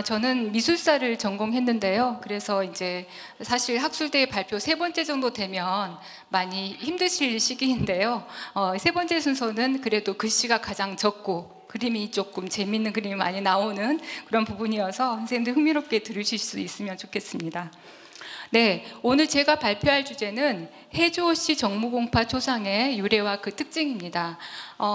저는 미술사를 전공했는데요. 그래서 이제 사실 학술대회 발표 세 번째 정도 되면 많이 힘드실 시기인데요. 세 번째 순서는 그래도 글씨가 가장 적고 그림이 조금 재밌는 그림이 많이 나오는 그런 부분이어서 선생님들 흥미롭게 들으실 수 있으면 좋겠습니다. 네, 오늘 제가 발표할 주제는 해조씨 정무공파 초상의 유래와 그 특징입니다.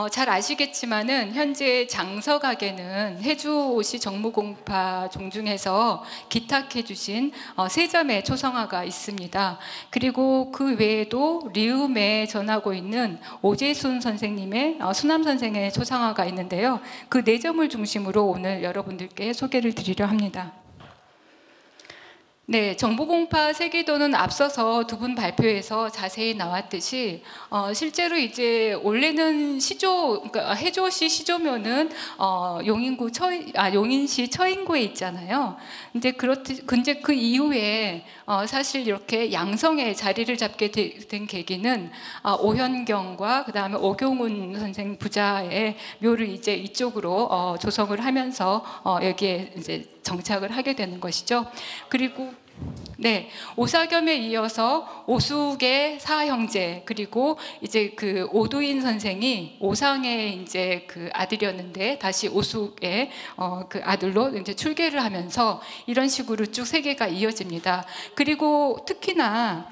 잘 아시겠지만은 현재 장서각에는 해조씨 정무공파 종중에서 기탁해 주신 세 점의 초상화가 있습니다. 그리고 그 외에도 리움에 전하고 있는 오재순 선생님의 수남 선생의 초상화가 있는데요. 그 네 점을 중심으로 오늘 여러분들께 소개를 드리려 합니다. 네, 정보공파 세계도는 앞서서 두 분 발표에서 자세히 나왔듯이 실제로 이제 원래는 시조, 그러니까 해조시 시조면은 용인시 처인구에 있잖아요. 근데 그 이후에 사실 이렇게 양성에 자리를 잡게 된 계기는 오현경과 그 다음에 오경훈 선생 부자의 묘를 이제 이쪽으로 조성을 하면서 여기에 이제 정착을 하게 되는 것이죠. 그리고 네, 오사겸에 이어서 오숙의 사형제, 그리고 이제 그 오두인 선생이 오상의 이제 그 아들이었는데 다시 오숙의 그 아들로 이제 출계를 하면서 이런 식으로 쭉 세계가 이어집니다. 그리고 특히나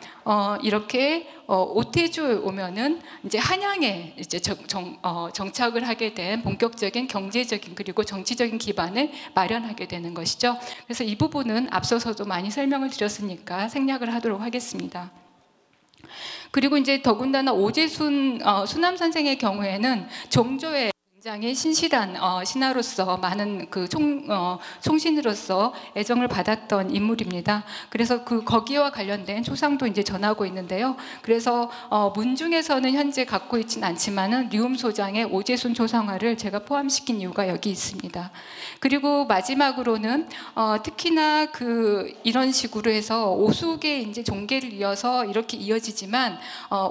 이렇게 오태주에 오면은 이제 한양에 이제 정착을 하게 된 본격적인 경제적인 그리고 정치적인 기반을 마련하게 되는 것이죠. 그래서 이 부분은 앞서서도 많이 설명을 드렸으니까 생략을 하도록 하겠습니다. 그리고 이제 더군다나 오재순 수남 선생의 경우에는 종조에 굉장히 신실한 신하로서 많은 그 총신으로서 애정을 받았던 인물입니다. 그래서 거기와 관련된 초상도 이제 전하고 있는데요. 그래서 문중에서는 현재 갖고 있지는 않지만은 리움 소장의 오재순 초상화를 제가 포함시킨 이유가 여기 있습니다. 그리고 마지막으로는 특히나 이런 식으로 해서 오숙의 이제 종계를 이어서 이렇게 이어지지만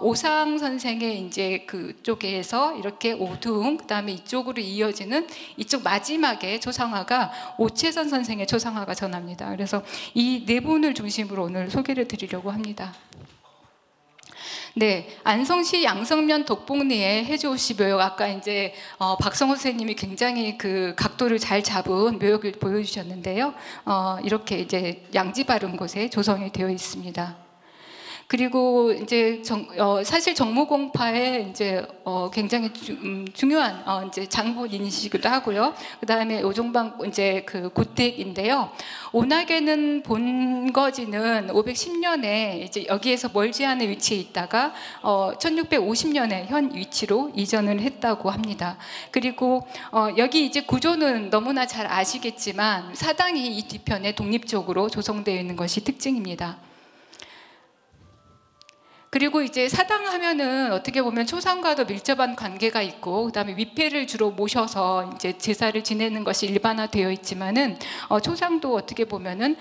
오상 선생의 이제 그쪽에서 이렇게 오둥 그다음에 이쪽으로 이어지는 이쪽 마지막에 초상화가 오채선 선생의 초상화가 전합니다. 그래서 이 네 분을 중심으로 오늘 소개를 드리려고 합니다. 네, 안성시 양성면 독봉리의 해조씨 묘역, 아까 이제 박성호 선생님이 굉장히 그 각도를 잘 잡은 묘역을 보여주셨는데요. 이렇게 이제 양지 바른 곳에 조성이 되어 있습니다. 그리고 이제 사실 정무공파의 이제 굉장히 중요한 이제 장본인이시기도 하고요. 그 다음에 오종방 이제 그 고택인데요. 오낙에는 본거지는 510년에 이제 여기에서 멀지 않은 위치에 있다가 1650년에 현 위치로 이전을 했다고 합니다. 그리고 여기 이제 구조는 너무나 잘 아시겠지만 사당이 이 뒤편에 독립적으로 조성되어 있는 것이 특징입니다. 그리고 이제 사당하면은 어떻게 보면 초상과도 밀접한 관계가 있고, 그다음에 위패를 주로 모셔서 이제 제사를 지내는 것이 일반화되어 있지만은 초상도 어떻게 보면은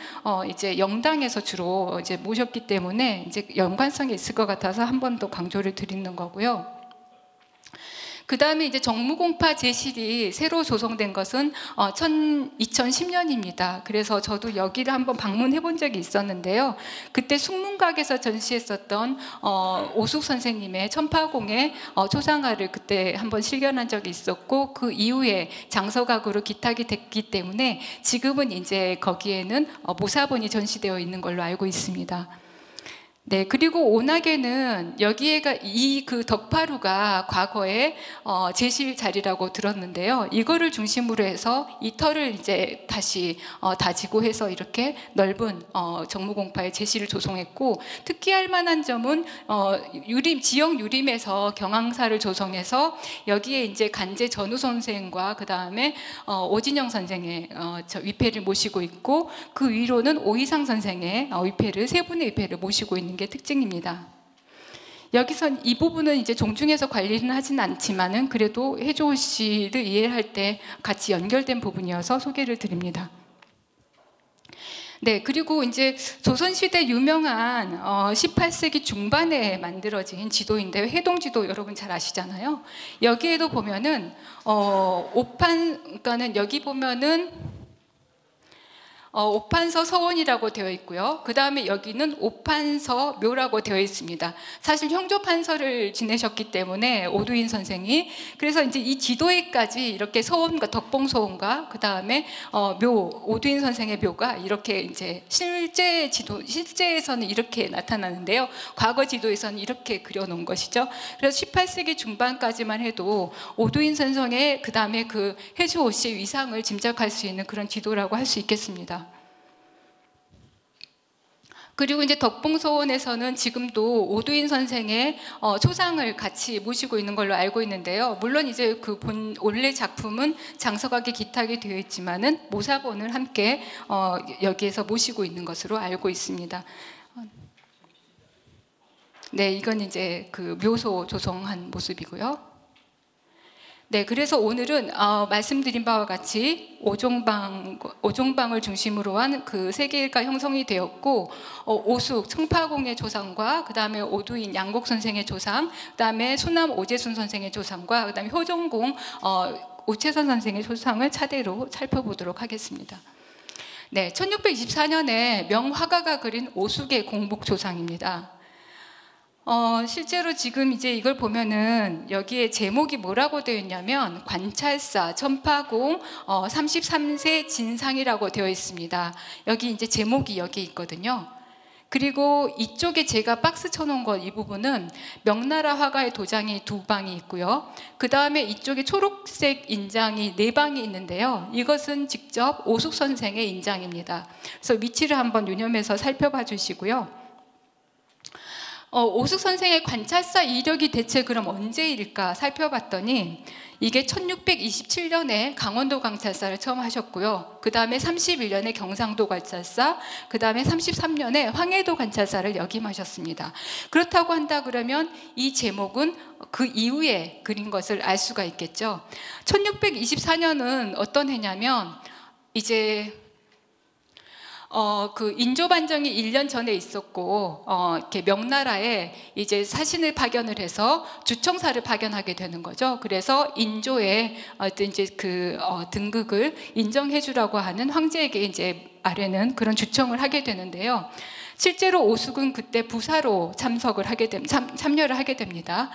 이제 영당에서 주로 이제 모셨기 때문에 이제 연관성이 있을 것 같아서 한 번 더 강조를 드리는 거고요. 그 다음에 이제 정무공파 제실이 새로 조성된 것은 2010년입니다. 그래서 저도 여기를 한번 방문해 본 적이 있었는데요. 그때 숙문각에서 전시했었던 오숙 선생님의 천파공의 초상화를 그때 한번 실견한 적이 있었고, 그 이후에 장서각으로 기탁이 됐기 때문에 지금은 이제 거기에는 모사본이 전시되어 있는 걸로 알고 있습니다. 네, 그리고 오낙에는 여기에가 이 덕파루가 과거에 제실 자리라고 들었는데요. 이거를 중심으로 해서 이 터를 이제 다시 다지고 해서 이렇게 넓은 정무공파의 제실을 조성했고, 특히 할 만한 점은 지역 유림에서 경항사를 조성해서 여기에 이제 간제 전우 선생과 그 다음에 오진영 선생의 위패를 모시고 있고, 그 위로는 오이상 선생의 위패를 세 분의 위패를 모시고 있는 게 특징입니다. 여기선 이 부분은 이제 종중에서 관리는 하진 않지만은 그래도 해조씨를 이해할 때 같이 연결된 부분이어서 소개를 드립니다. 네, 그리고 이제 조선시대 유명한 18세기 중반에 만들어진 지도인데요. 해동지도 여러분 잘 아시잖아요. 여기에도 보면은 그러니까는 여기 보면은 오판서 서원이라고 되어 있고요. 그 다음에 여기는 오판서 묘라고 되어 있습니다. 사실 형조판서를 지내셨기 때문에 오두인 선생이, 그래서 이제 이 지도에까지 이렇게 서원과 덕봉서원과 그 다음에 묘, 오두인 선생의 묘가 이렇게 이제 실제에서는 이렇게 나타나는데요. 과거 지도에서는 이렇게 그려놓은 것이죠. 그래서 18세기 중반까지만 해도 오두인 선생의 그 다음에 그 해주오씨의 위상을 짐작할 수 있는 그런 지도라고 할 수 있겠습니다. 그리고 이제 덕봉서원에서는 지금도 오두인 선생의 초상을 같이 모시고 있는 걸로 알고 있는데요. 물론 이제 그 원래 작품은 장서각에 기탁이 되어 있지만은 모사본을 함께 여기에서 모시고 있는 것으로 알고 있습니다. 네, 이건 이제 그 묘소 조성한 모습이고요. 네, 그래서 오늘은 말씀드린 바와 같이 오종방을 중심으로 한 그 세 개가 형성이 되었고, 오숙 청파공의 조상과 그 다음에 오두인 양곡 선생의 조상, 그 다음에 수남 오재순 선생의 조상과 그 다음에 효정공 오채선 선생의 조상을 차례로 살펴보도록 하겠습니다. 네, 1624년에 명화가가 그린 오숙의 공복 조상입니다. 실제로 지금 이제 이걸 보면은 여기에 제목이 뭐라고 되어 있냐면 관찰사 천파공 33세 진상이라고 되어 있습니다. 여기 이제 제목이 여기 있거든요. 그리고 이쪽에 제가 박스 쳐놓은 것 이 부분은 명나라 화가의 도장이 2방이 있고요. 그 다음에 이쪽에 초록색 인장이 4방이 있는데요. 이것은 직접 오숙 선생의 인장입니다. 그래서 위치를 한번 유념해서 살펴봐 주시고요. 오숙 선생의 관찰사 이력이 대체 그럼 언제일까 살펴봤더니 이게 1627년에 강원도 관찰사를 처음 하셨고요. 그 다음에 31년에 경상도 관찰사, 그 다음에 33년에 황해도 관찰사를 역임하셨습니다. 그렇다고 한다 그러면 이 제목은 그 이후에 그린 것을 알 수가 있겠죠. 1624년은 어떤 해냐면 이제 그 인조 반정이 1년 전에 있었고, 이렇게 명나라에 이제 사신을 파견을 해서 주청사를 파견하게 되는 거죠. 그래서 인조의 어떤 이제 그 등극을 인정해주라고 하는 황제에게 이제 아뢰는 그런 주청을 하게 되는데요. 실제로 오숙은 그때 부사로 참여를 하게 됩니다.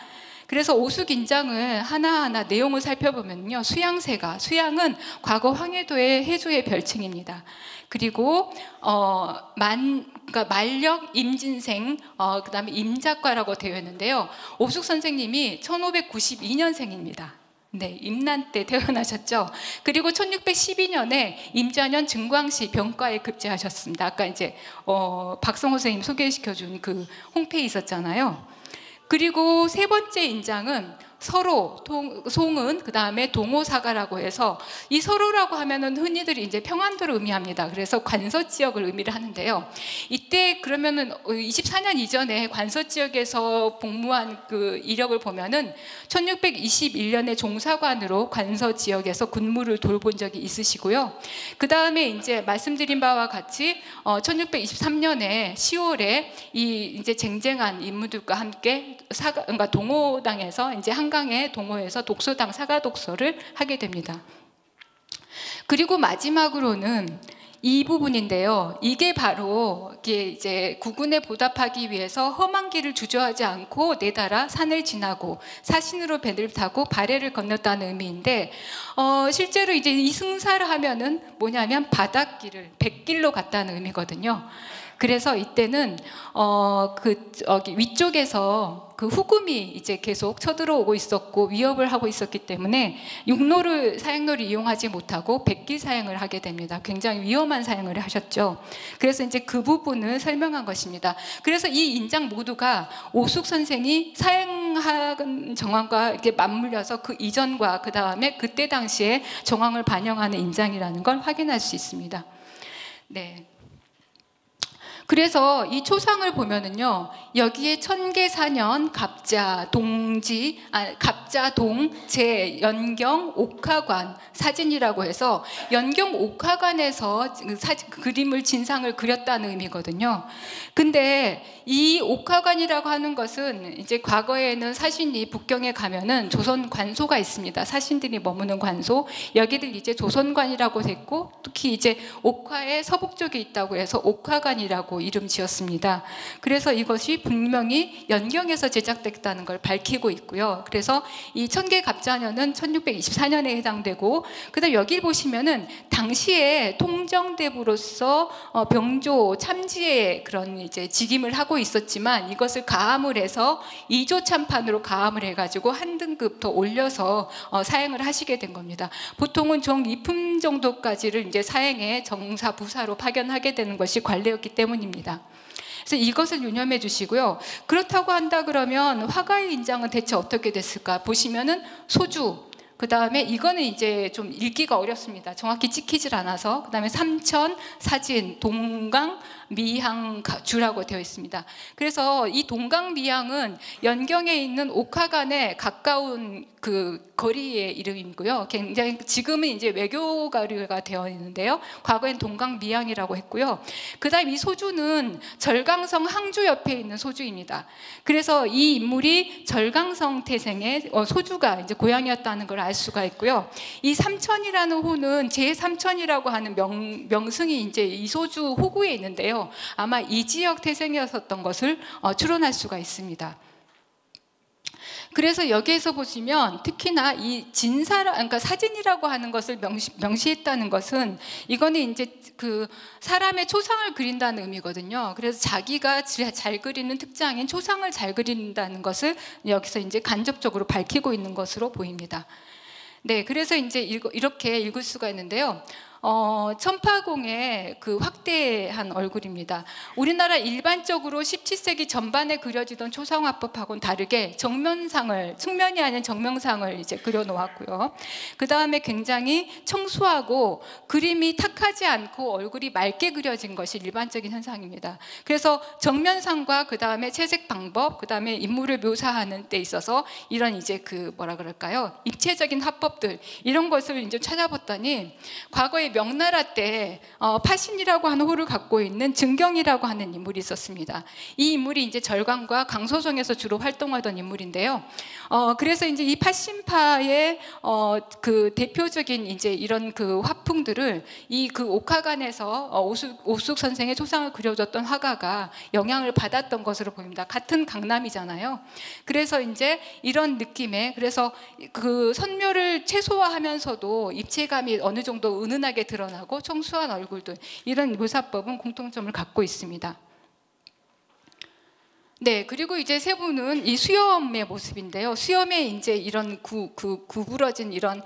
그래서 오숙 인장을 하나하나 내용을 살펴보면요, 수양은 과거 황해도의 해조의 별칭입니다. 그리고 그러니까 만력 임진생, 그다음에 임작과라고 되어 있는데요. 오숙 선생님이 1592년생입니다. 네, 임난 때 태어나셨죠. 그리고 1612년에 임자년 증광시 병과에 급제하셨습니다. 아까 이제 박성호 선생님 소개시켜준 그 홍패 있었잖아요. 그리고 세 번째 인장은 서로, 송은, 그 다음에 동호사가라고 해서 이 서로라고 하면은 흔히들이 이제 평안도를 의미합니다. 그래서 관서 지역을 의미를 하는데요. 이때 그러면은 24년 이전에 관서 지역에서 복무한 그 이력을 보면은 1621년에 종사관으로 관서 지역에서 군무를 돌본 적이 있으시고요. 그 다음에 이제 말씀드린 바와 같이 1623년에 10월에 이 이제 쟁쟁한 인물들과 함께 그러니까 동호당에서 이제 한강의 동호에서 독서당 사가독서를 하게 됩니다. 그리고 마지막으로는 이 부분인데요. 이게 바로 이제 국군에 보답하기 위해서 험한 길을 주저하지 않고 내달아 산을 지나고 사신으로 배를 타고 바래를 건넜다는 의미인데, 실제로 이제 이 승사를 하면은 뭐냐면 바닷길을 백길로 갔다는 의미거든요. 그래서 이때는 위쪽에서 그 후금이 이제 계속 쳐들어오고 있었고 위협을 하고 있었기 때문에 사행로를 이용하지 못하고 백길 사행을 하게 됩니다. 굉장히 위험한 사행을 하셨죠. 그래서 이제 그 부분을 설명한 것입니다. 그래서 이 인장 모두가 오숙 선생이 사행한 정황과 이렇게 맞물려서 그 이전과 그 다음에 그때 당시에 정황을 반영하는 인장이라는 걸 확인할 수 있습니다. 네. 그래서 이 초상을 보면은요, 여기에 천계사년, 갑자, 갑자, 동, 제, 연경, 옥화관 사진이라고 해서 연경 옥화관에서 그림을 진상을 그렸다는 의미거든요. 근데 이 옥화관이라고 하는 것은 이제 과거에는 사신이 북경에 가면은 조선 관소가 있습니다. 사신들이 머무는 관소, 여기를 이제 조선관이라고 했고, 특히 이제 옥화의 서북 쪽에 있다고 해서 옥화관이라고 이름 지었습니다. 그래서 이것이 분명히 연경에서 제작됐다는 걸 밝히고 있고요. 그래서 이 천계갑자년은 1624년에 해당되고, 그다음 여기 보시면은 당시에 통정대부로서 병조 참지의 그런 이제 직임을 하고 있었지만 이것을 가함을 해서 이조 참판으로 가함을 해가지고 한 등급 더 올려서 사행을 하시게 된 겁니다. 보통은 정 2품 정도까지를 이제 사행에 정사 부사로 파견하게 되는 것이 관례였기 때문입니다. 그래서 이것을 유념해 주시고요. 그렇다고 한다 그러면 화가의 인장은 대체 어떻게 됐을까 보시면은 소주, 그 다음에 이거는 이제 좀 읽기가 어렵습니다. 정확히 찍히질 않아서. 그 다음에 삼천, 사진, 동강, 미향, 주라고 되어 있습니다. 그래서 이 동강, 미향은 연경에 있는 옥화관에 가까운 그 거리의 이름이고요. 굉장히 지금은 이제 외교 거리가 되어 있는데요. 과거엔 동강, 미향이라고 했고요. 그 다음 이 소주는 절강성 항주 옆에 있는 소주입니다. 그래서 이 인물이 절강성 태생의 소주가 이제 고향이었다는 걸 알 수가 있고요. 이 삼천이라는 호는 제3천이라고 하는 명승이 이제 이 소주 호구에 있는데요. 아마 이 지역 태생이었던 것을 추론할 수가 있습니다. 그래서 여기에서 보시면 특히나 이 그러니까 사진이라고 하는 것을 명시했다는 것은 이거는 이제 그 사람의 초상을 그린다는 의미거든요. 그래서 자기가 잘 그리는 특장인 초상을 잘 그린다는 것을 여기서 이제 간접적으로 밝히고 있는 것으로 보입니다. 네, 그래서 이제 이렇게 읽을 수가 있는데요. 천파공의 그 확대한 얼굴입니다. 우리나라 일반적으로 17세기 전반에 그려지던 초상화법하고는 다르게 측면이 아닌 정면상을 이제 그려놓았고요. 그 다음에 굉장히 청수하고 그림이 탁하지 않고 얼굴이 맑게 그려진 것이 일반적인 현상입니다. 그래서 정면상과 그 다음에 채색 방법, 그 다음에 인물을 묘사하는 데 있어서 이런 이제 그 뭐라 그럴까요? 입체적인 화법들 이런 것을 이제 찾아봤더니 과거에 명나라 때 파신이라고 하는 호를 갖고 있는 증경이라고 하는 인물이 있었습니다. 이 인물이 이제 절강과 강소성에서 주로 활동하던 인물인데요. 그래서 이제 이 파신파의 그 대표적인 이제 이런 그 화풍들을 이 그 옥화관에서 오숙 선생의 초상을 그려줬던 화가가 영향을 받았던 것으로 보입니다. 같은 강남이잖아요. 그래서 이제 이런 느낌의 그래서 그 선묘를 최소화하면서도 입체감이 어느 정도 은은하게 드러나고 청수한 얼굴들 이런 묘사법은 공통점을 갖고 있습니다. 네, 그리고 이제 세 분은 이 수염의 모습인데요. 수염에 이제 이런 구부러진 이런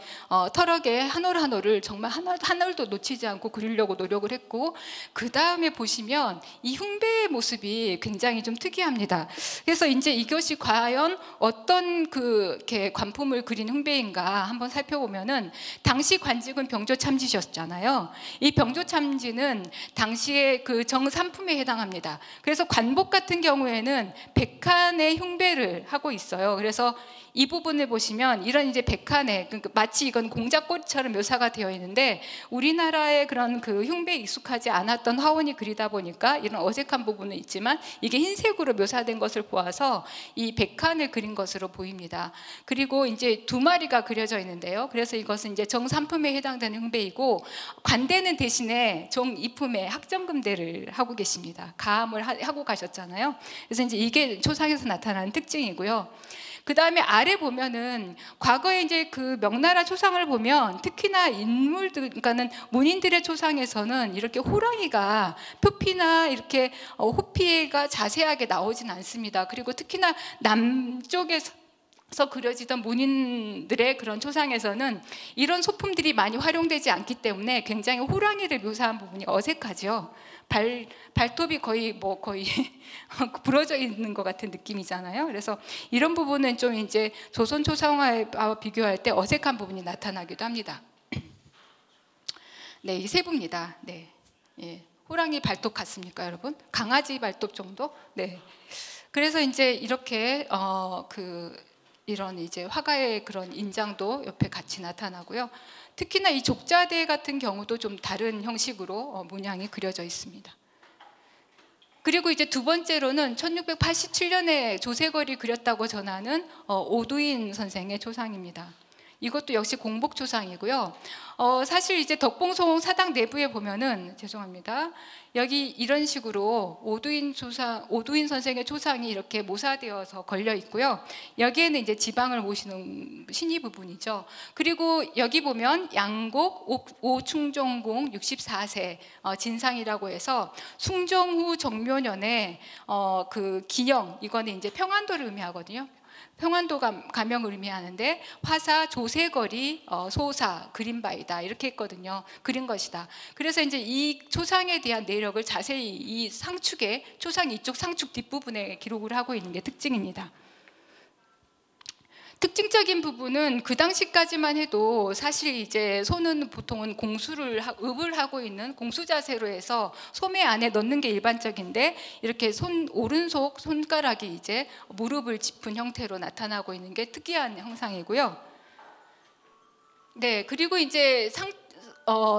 터럭의 한 올 한 올을 정말 한 올도 놓치지 않고 그리려고 노력을 했고, 그 다음에 보시면 이 흉배의 모습이 굉장히 좀 특이합니다. 그래서 이제 이것이 과연 어떤 이렇게 관품을 그린 흉배인가 한번 살펴보면은 당시 관직은 병조참지셨잖아요. 이 병조참지는 당시에 그 정삼품에 해당합니다. 그래서 관복 같은 경우에는 백한의 흉배를 하고 있어요. 그래서 이 부분을 보시면 이런 이제 백한의 그러니까 마치 이건 공작꽃처럼 묘사가 되어 있는데 우리나라의 그런 그 흉배에 익숙하지 않았던 화원이 그리다 보니까 이런 어색한 부분은 있지만 이게 흰색으로 묘사된 것을 보아서 이 백한을 그린 것으로 보입니다. 그리고 이제 두 마리가 그려져 있는데요. 그래서 이것은 이제 정삼품에 해당되는 흉배이고 관대는 대신에 정2품에 학정금대를 하고 계십니다. 가함을 하고 가셨잖아요. 그래서 이제 이게 초상에서 나타나는 특징이고요. 그 다음에 아래 보면은 과거에 이제 그 명나라 초상을 보면 특히나 인물들, 그러니까는 문인들의 초상에서는 이렇게 호랑이가 표피나 이렇게 호피가 자세하게 나오진 않습니다. 그리고 특히나 남쪽에서 그려지던 문인들의 그런 초상에서는 이런 소품들이 많이 활용되지 않기 때문에 굉장히 호랑이를 묘사한 부분이 어색하죠. 발톱이 거의 부러져 있는 것 같은 느낌이잖아요. 그래서 이런 부분은 좀 이제 조선 초상화와 비교할 때 어색한 부분이 나타나기도 합니다. 네, 이 세 부입니다. 네, 예. 호랑이 발톱 같습니까, 여러분? 강아지 발톱 정도? 네. 그래서 이제 이렇게 이런 이제 화가의 그런 인장도 옆에 같이 나타나고요. 특히나 이 족자대 같은 경우도 좀 다른 형식으로 문양이 그려져 있습니다. 그리고 이제 두 번째로는 1687년에 조세걸이 그렸다고 전하는 오두인 선생의 초상입니다. 이것도 역시 공복초상이고요. 사실 이제 덕봉송 사당 내부에 보면은, 죄송합니다, 여기 이런 식으로 오두인 선생의 초상이 이렇게 모사되어서 걸려 있고요. 여기에는 이제 지방을 모시는 신이 부분이죠. 그리고 여기 보면 양곡 오충종공 64세 진상이라고 해서 숭종후 정묘년에 그 기영, 이거는 이제 평안도를 의미하거든요. 평안도 가명을 의미하는데 화사 조세걸이 소사 그린 바이다, 이렇게 했거든요. 그린 것이다. 그래서 이제 이 초상에 대한 내력을 자세히 이 상축에, 초상 이쪽 상축 뒷부분에 기록을 하고 있는 게 특징입니다. 특징적인 부분은 그 당시까지만 해도 사실 이제 손은 보통은 읍을 하고 있는 공수 자세로 해서 소매 안에 넣는 게 일반적인데, 이렇게 오른손 손가락이 이제 무릎을 짚은 형태로 나타나고 있는 게 특이한 형상이고요. 네, 그리고 이제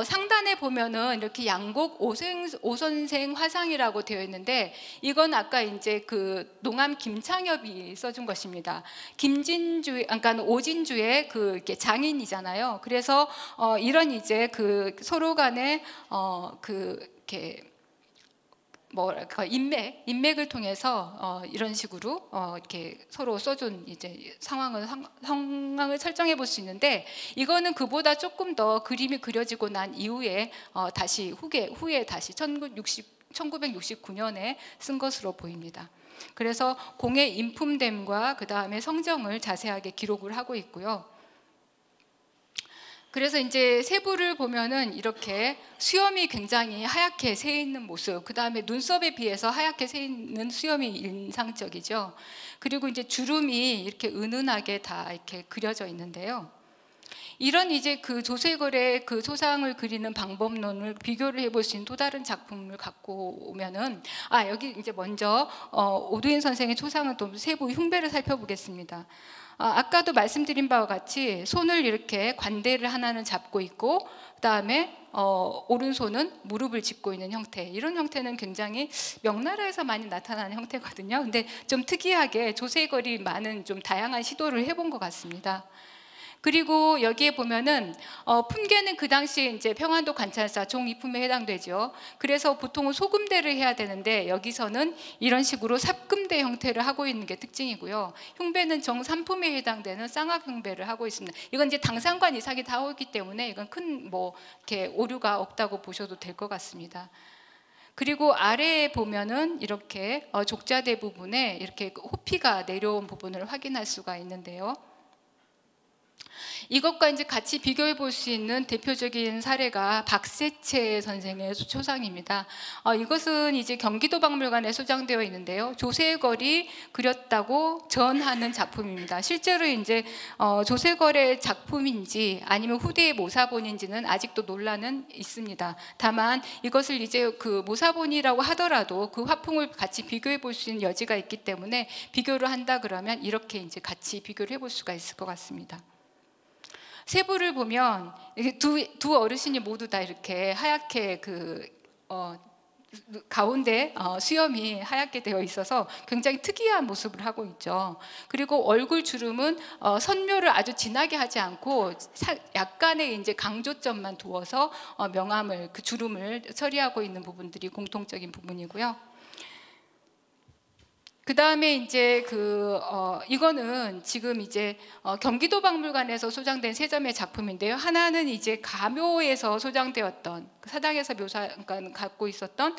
상단에 보면은 이렇게 양곡 오선생 화상이라고 되어 있는데, 이건 아까 이제 그 농암 김창엽이 써준 것입니다. 그러니까 오진주의 그 이렇게 장인이잖아요. 그래서 이런 이제 그 서로 간에 이렇게 뭐랄까 인맥을 통해서 이런 식으로 이렇게 서로 써준 이제 상황을 설정해 볼 수 있는데, 이거는 그보다 조금 더 그림이 그려지고 난 이후에 다시 후에 다시 1969년에 쓴 것으로 보입니다. 그래서 공의 인품됨과 그 다음에 성정을 자세하게 기록을 하고 있고요. 그래서 이제 세부를 보면은 이렇게 수염이 굉장히 하얗게 새 있는 모습, 그 다음에 눈썹에 비해서 하얗게 새 있는 수염이 인상적이죠. 그리고 이제 주름이 이렇게 은은하게 다 이렇게 그려져 있는데요. 이런 이제 그 조세걸의 그 초상을 그리는 방법론을 비교를 해볼 수 있는 또 다른 작품을 갖고 오면은, 여기 이제 먼저 오두인 선생의 초상은 또 세부 흉배를 살펴보겠습니다. 아까도 말씀드린 바와 같이 손을 이렇게 관대를 하나는 잡고 있고, 그 다음에 오른손은 무릎을 짚고 있는 형태, 이런 형태는 굉장히 명나라에서 많이 나타나는 형태거든요. 근데 좀 특이하게 조세걸이 많은 좀 다양한 시도를 해본 것 같습니다. 그리고 여기에 보면은 품계는 그 당시 이제 평안도 관찰사 종이품에 해당되죠. 그래서 보통은 소금대를 해야 되는데 여기서는 이런 식으로 삽금대 형태를 하고 있는 게 특징이고요. 흉배는 정삼품에 해당되는 쌍악 흉배를 하고 있습니다. 이건 이제 당상관 이상이 다 오기 때문에 이건 큰 이렇게 오류가 없다고 보셔도 될 것 같습니다. 그리고 아래에 보면은 이렇게 족자대 부분에 이렇게 호피가 내려온 부분을 확인할 수가 있는데요. 이것과 이제 같이 비교해 볼 수 있는 대표적인 사례가 박세채 선생의 초상입니다. 이것은 이제 경기도 박물관에 소장되어 있는데요. 조세걸이 그렸다고 전하는 작품입니다. 실제로 이제 조세걸의 작품인지 아니면 후대의 모사본인지는 아직도 논란은 있습니다. 다만 이것을 이제 그 모사본이라고 하더라도 그 화풍을 같이 비교해 볼 수 있는 여지가 있기 때문에 비교를 한다 그러면 이렇게 이제 같이 비교를 해볼 수가 있을 것 같습니다. 세부를 보면 두 어르신이 모두 다 이렇게 하얗게 가운데 수염이 하얗게 되어 있어서 굉장히 특이한 모습을 하고 있죠. 그리고 얼굴 주름은 선묘를 아주 진하게 하지 않고 약간의 이제 강조점만 두어서 명암을, 그 주름을 처리하고 있는 부분들이 공통적인 부분이고요. 그 다음에 이제 이거는 지금 이제 경기도 박물관에서 소장된 세 점의 작품인데요. 하나는 이제 가묘에서 소장되었던 사당에서 그러니까 갖고 있었던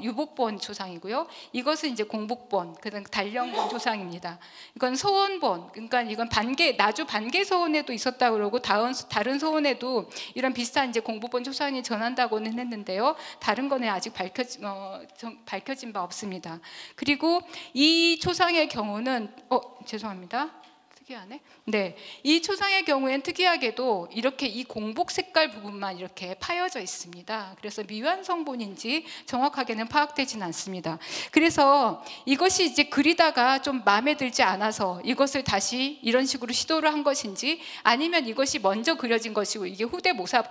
유복본 초상이고요. 이것은 이제 공복본, 그다음 달령본 초상입니다. 이건 소원본, 그러니까 이건 나주 반개 소원에도 있었다 그러고 다른 소원에도 이런 비슷한 이제 공복본 초상이 전한다고는 했는데요. 다른 거는 아직 밝혀진 바 없습니다. 그리고 이 초상의 경우는 죄송합니다. 특이하네. 네, 이 초상의 경우엔 특이하게도 이렇게 이 공복 색깔 부분만 이렇게 파여져 있습니다. 그래서 미완 성본인지 정확하게는 파악되지는 않습니다. 그래서 이것이 이제 그리다가 좀 마음에 들지 않아서 이것을 다시 이런 식으로 시도를 한 것인지, 아니면 이것이 먼저 그려진 것이고 이게 후대 모사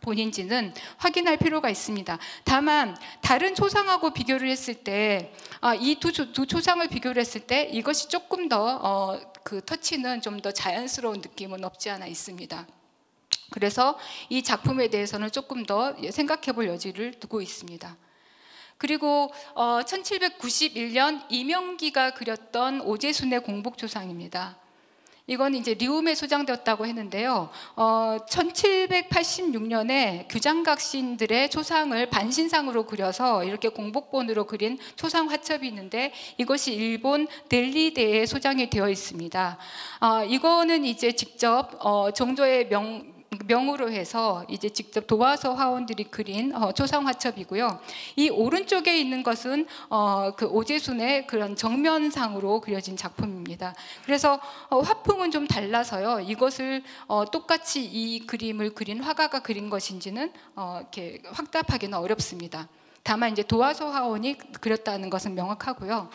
본인지는 확인할 필요가 있습니다. 다만 다른 초상하고 비교를 했을 때, 이 두 초상을 비교를 했을 때 이것이 조금 더 그 터치는 좀 더 자연스러운 느낌은 없지 않아 있습니다. 그래서 이 작품에 대해서는 조금 더 생각해 볼 여지를 두고 있습니다. 그리고 1791년 이명기가 그렸던 오제순의 공복초상입니다. 이건 이제 리움에 소장되었다고 했는데요. 1786년에 규장각 시인들의 초상을 반신상으로 그려서 이렇게 공복본으로 그린 초상 화첩이 있는데, 이것이 일본 델리대에 소장이 되어 있습니다. 이거는 이제 직접 정조의 명으로 해서 이제 직접 도화서 화원들이 그린 초상 화첩이고요. 이 오른쪽에 있는 것은 그 오제순의 그런 정면상으로 그려진 작품입니다. 그래서 화풍은 좀 달라서요. 이것을 똑같이 이 그림을 그린 화가가 그린 것인지는 이렇게 확답하기는 어렵습니다. 다만 이제 도화서 화원이 그렸다는 것은 명확하고요.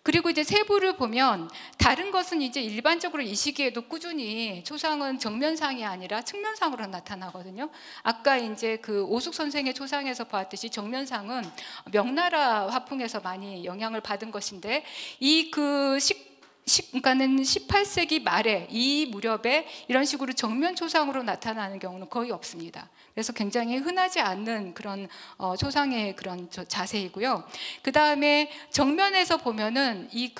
그리고 이제 세부를 보면 다른 것은 이제 일반적으로 이 시기에도 꾸준히 초상은 정면상이 아니라 측면상으로 나타나거든요. 아까 이제 그 오숙 선생의 초상에서 보았듯이 정면상은 명나라 화풍에서 많이 영향을 받은 것인데, 그러니까는 18세기 말에 이 무렵에 이런 식으로 정면 초상으로 나타나는 경우는 거의 없습니다. 그래서 굉장히 흔하지 않는 그런 초상의 그런 자세이고요. 그 다음에 정면에서 보면은 이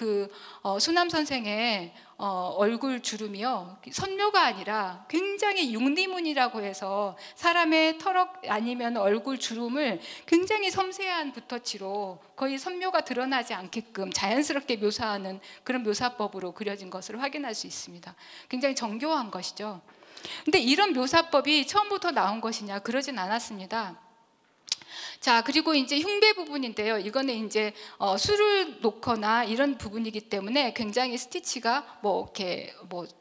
수남 선생의 얼굴 주름이요, 선묘가 아니라 굉장히 융리문이라고 해서 사람의 털럭 아니면 얼굴 주름을 굉장히 섬세한 붓터치로 거의 선묘가 드러나지 않게끔 자연스럽게 묘사하는 그런 묘사법으로 그려진 것을 확인할 수 있습니다. 굉장히 정교한 것이죠. 근데 이런 묘사법이 처음부터 나온 것이냐? 그러진 않았습니다. 자, 그리고 이제 흉배 부분인데요. 이거는 이제 술을 놓거나 이런 부분이기 때문에 굉장히 스티치가 이렇게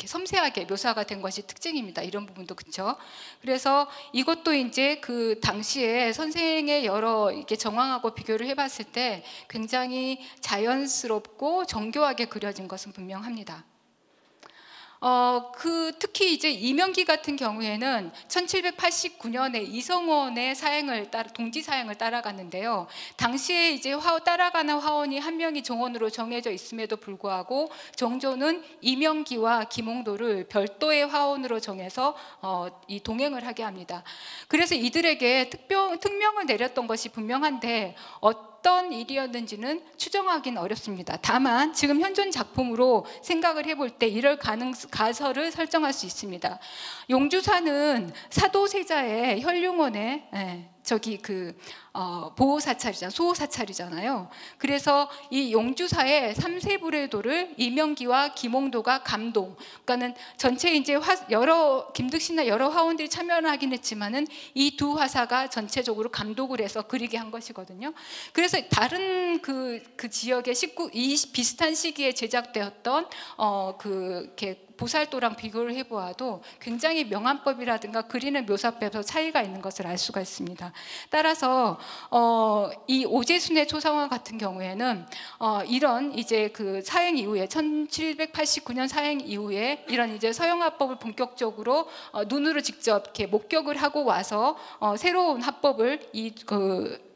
섬세하게 묘사가 된 것이 특징입니다. 이런 부분도 그렇죠. 그래서 이것도 이제 그 당시에 선생의 여러 이렇게 정황하고 비교를 해봤을 때 굉장히 자연스럽고 정교하게 그려진 것은 분명합니다. 특히 이제 이명기 같은 경우에는 1789년에 이성원의 동지 사행을 따라갔는데요. 당시에 이제 따라가는 화원이 한 명이 정원으로 정해져 있음에도 불구하고 정조는 이명기와 김홍도를 별도의 화원으로 정해서 이 동행을 하게 합니다. 그래서 이들에게 특명을 내렸던 것이 분명한데 어떤 일이었는지는 추정하기는 어렵습니다. 다만 지금 현존 작품으로 생각을 해볼 때 이럴 가설을 설정할 수 있습니다. 용주사는 사도세자의 혈융원에 보호사찰이잖아요. 소호사찰이잖아요. 그래서 이 용주사의 3세불의도를 이명기와 김홍도가 감동. 그러니까는 전체 이제 김득신이나 여러 화원들이 참여를 하긴 했지만은 이 두 화사가 전체적으로 감독을 해서 그리게 한 것이거든요. 그래서 다른 그 지역의 비슷한 시기에 제작되었던 이렇게 보살도랑 비교를 해보아도 굉장히 명암법이라든가 그리는 묘사법에서 차이가 있는 것을 알 수가 있습니다. 따라서 이 오제순의 초상화 같은 경우에는 이런 이제 그 사행 이후에 1789년 사행 이후에 이런 이제 서양화법을 본격적으로 눈으로 직접 이렇게 목격을 하고 와서 새로운 화법을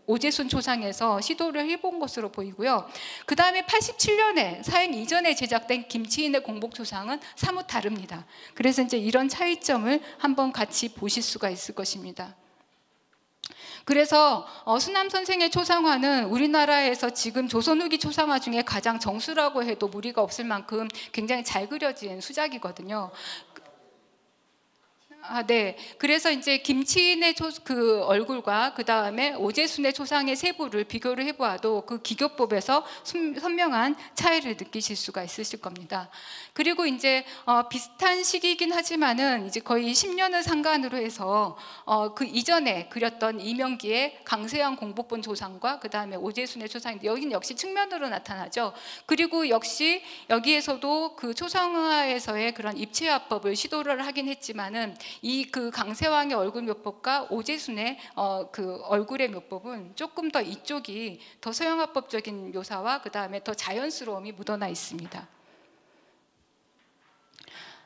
오제순 초상에서 시도를 해본 것으로 보이고요. 그 다음에 87년에 사행 이전에 제작된 김치인의 공복초상은 사뭇 다릅니다. 그래서 이제 이런 차이점을 한번 같이 보실 수가 있을 것입니다. 그래서 수남 선생의 초상화는 우리나라에서 지금 조선 후기 초상화 중에 가장 정수라고 해도 무리가 없을 만큼 굉장히 잘 그려진 수작이거든요. 네. 그래서 이제 김치인의 그 얼굴과 그 다음에 오재순의 초상의 세부를 비교를 해보아도 그 기교법에서 선명한 차이를 느끼실 수가 있으실 겁니다. 그리고 이제 비슷한 시기이긴 하지만은 이제 거의 10년을 상간으로 해서 그 이전에 그렸던 이명기의 강세형 공복본 조상과 그 다음에 오재순의 초상, 여기는 역시 측면으로 나타나죠. 그리고 역시 여기에서도 그 초상화에서의 그런 입체화법을 시도를 하긴 했지만은 이 그 강세왕의 얼굴 묘법과 오재순의 그 얼굴의 묘법은 조금 더 이쪽이 더 서양화법적인 묘사와 그 다음에 더 자연스러움이 묻어나 있습니다.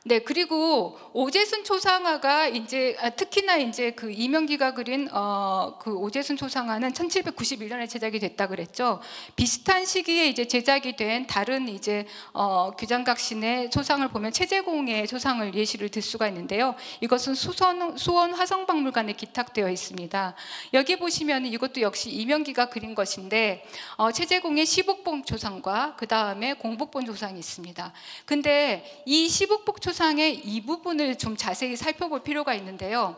네, 그리고 오재순 초상화가 이제 특히나 이제 그 이명기가 그린 그 오재순 초상화는 1791년에 제작이 됐다 그랬죠. 비슷한 시기에 이제 제작이 된 다른 이제 규장각신의 초상을 보면 최재공의 초상을 예시를 들 수가 있는데요. 이것은 수원 화성박물관에 기탁되어 있습니다. 여기 보시면 이것도 역시 이명기가 그린 것인데 최재공의 시복본 초상과 그 다음에 공복본 초상이 있습니다. 근데 이 시복본 초상의 이 부분을 좀 자세히 살펴볼 필요가 있는데요.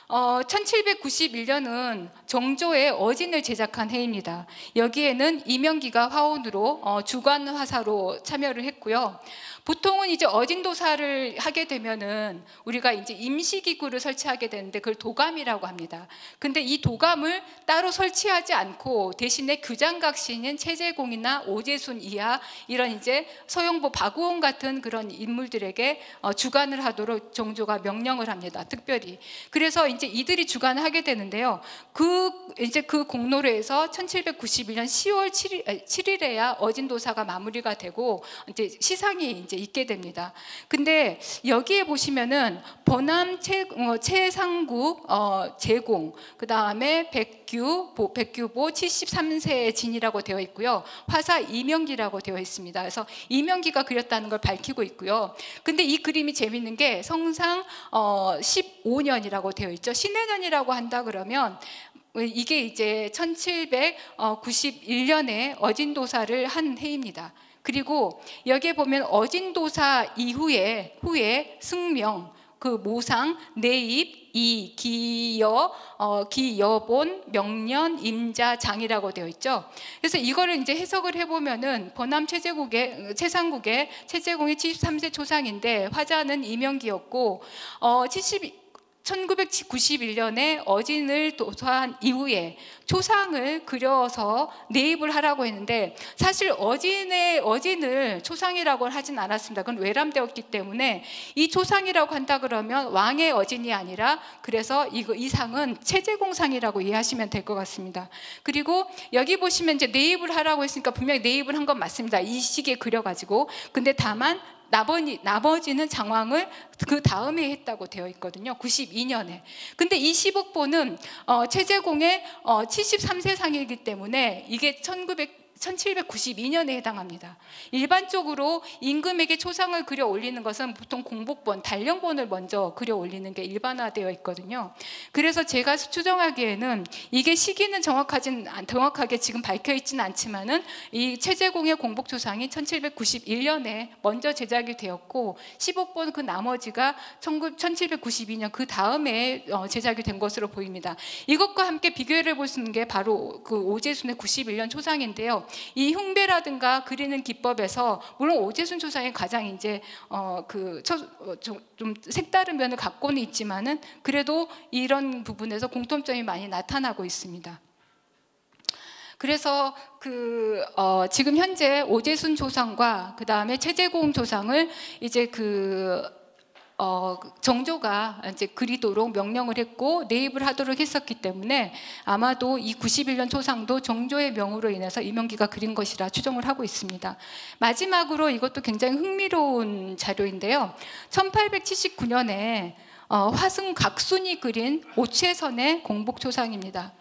1791년은 정조의 어진을 제작한 해입니다. 여기에는 이명기가 화원으로 주관 화사로 참여를 했고요. 보통은 이제 어진도사를 하게 되면은 우리가 이제 임시기구를 설치하게 되는데 그걸 도감이라고 합니다. 근데 이 도감을 따로 설치하지 않고 대신에 규장각신인 최재공이나 오재순 이하 이런 이제 서영보 박우홍 같은 그런 인물들에게 주관을 하도록 정조가 명령을 합니다. 특별히. 그래서 이제 이들이 주관을 하게 되는데요. 이제 그 공로로 해서 1791년 10월 7일에야 어진도사가 마무리가 되고 이제 시상이 이제 있게 됩니다. 근데 여기에 보시면은 번암 최상국 제공, 그 다음에 백규보 73세의 진이라고 되어 있고요. 화사 이명기라고 되어 있습니다. 그래서 이명기가 그렸다는 걸 밝히고 있고요. 근데 이 그림이 재밌는 게 성상 15년이라고 되어 있죠. 신해년이라고 한다 그러면 이게 이제 1791년에 어진도사를 한 해입니다. 그리고 여기에 보면 어진도사 후에 승명, 그 모상, 내입, 기여, 기여본, 명년, 임자, 장이라고 되어 있죠. 그래서 이거를 이제 해석을 해보면은 번암 최상국의 최재공의 73세 초상인데 화자는 이명기였고 1991년에 어진을 도사한 이후에 초상을 그려서 내입을 하라고 했는데 사실 어진을 초상이라고 하진 않았습니다. 그건 외람되었기 때문에 이 초상이라고 한다 그러면 왕의 어진이 아니라 그래서 이 상은 최재공상이라고 이해하시면 될 것 같습니다. 그리고 여기 보시면 이제 내입을 하라고 했으니까 분명히 내입을 한 건 맞습니다. 이 시기에 그려가지고. 근데 다만 나머지는 장황을 그 다음에 했다고 되어 있거든요. 92년에. 근데 이 시복본은 최재공의 73세 상이기 때문에 이게 1792년에 해당합니다. 일반적으로 임금에게 초상을 그려 올리는 것은 보통 공복본, 단령본을 먼저 그려 올리는 게 일반화되어 있거든요. 그래서 제가 추정하기에는 이게 시기는 정확하게 지금 밝혀 있지는 않지만은 이 최재공의 공복초상이 1791년에 먼저 제작이 되었고 시복본 그 나머지가 1792년 그 다음에 제작이 된 것으로 보입니다. 이것과 함께 비교를 볼 수 있는 게 바로 그 오재순의 91년 초상인데요. 이 흉배라든가 그리는 기법에서 물론 오재순 초상이 가장 이제 좀 색다른 면을 갖고는 있지만은 그래도 이런 부분에서 공통점이 많이 나타나고 있습니다. 그래서 지금 현재 오재순 초상과 그 다음에 최재공 초상을 이제 정조가 이제 그리도록 명령을 했고 내입을 하도록 했었기 때문에 아마도 이 91년 초상도 정조의 명으로 인해서 이명기가 그린 것이라 추정을 하고 있습니다. 마지막으로 이것도 굉장히 흥미로운 자료인데요. 1879년에 화승 각순이 그린 오채선의 공복초상입니다.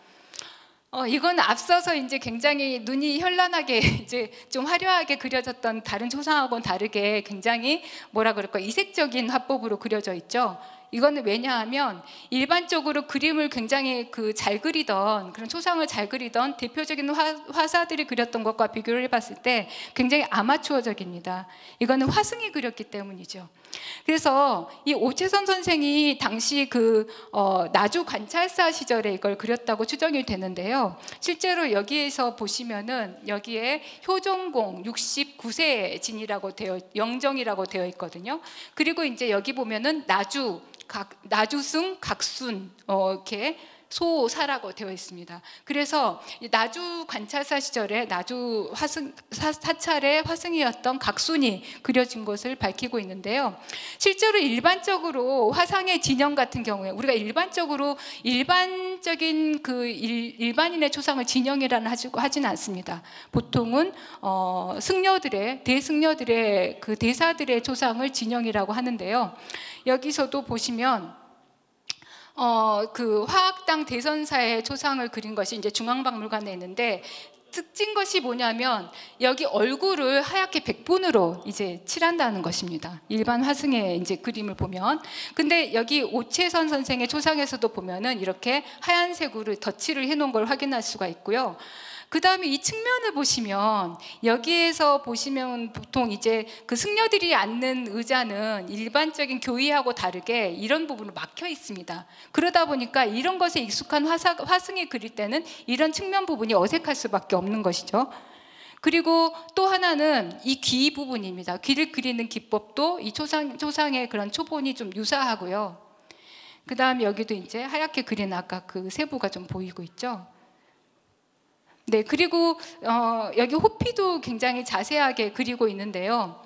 이건 앞서서 이제 굉장히 눈이 현란하게 이제 좀 화려하게 그려졌던 다른 초상하고는 다르게 굉장히 뭐라 그럴까 이색적인 화법으로 그려져 있죠. 이거는 왜냐하면 일반적으로 그림을 굉장히 잘 그리던, 그런 초상을 잘 그리던 대표적인 화사들이 그렸던 것과 비교를 해봤을 때 굉장히 아마추어적입니다. 이거는 화승이 그렸기 때문이죠. 그래서 이 오채선 선생이 당시 나주 관찰사 시절에 이걸 그렸다고 추정이 되는데요. 실제로 여기에서 보시면은 여기에 효종공 69세 진이라고 영정이라고 되어 있거든요. 그리고 이제 여기 보면은 나주승 각순 이렇게 소사라고 되어 있습니다. 그래서 나주 관찰사 시절에 나주 사찰의 화승이었던 각순이 그려진 것을 밝히고 있는데요. 실제로 일반적으로 화상의 진영 같은 경우에 우리가 일반적인 일반인의 초상을 진영이라는 하지는 않습니다. 보통은 대승려들의 대사들의 초상을 진영이라고 하는데요. 여기서도 보시면 화학당 대선사의 초상을 그린 것이 이제 중앙박물관에 있는데, 특징 것이 뭐냐면 여기 얼굴을 하얗게 백분으로 이제 칠한다는 것입니다. 일반 화승의 이제 그림을 보면. 근데 여기 오채선 선생의 초상에서도 보면은 이렇게 하얀색으로 덧칠을 해놓은 걸 확인할 수가 있고요. 그 다음에 이 측면을 보시면 여기에서 보시면 보통 이제 승려들이 앉는 의자는 일반적인 교의하고 다르게 이런 부분으로 막혀 있습니다. 그러다 보니까 이런 것에 익숙한 화승이 그릴 때는 이런 측면 부분이 어색할 수밖에 없는 것이죠. 그리고 또 하나는 이 귀 부분입니다. 귀를 그리는 기법도 이 초상의 그런 초본이 좀 유사하고요. 그 다음에 여기도 이제 하얗게 그린 아까 세부가 좀 보이고 있죠. 네, 그리고 여기 호피도 굉장히 자세하게 그리고 있는데요.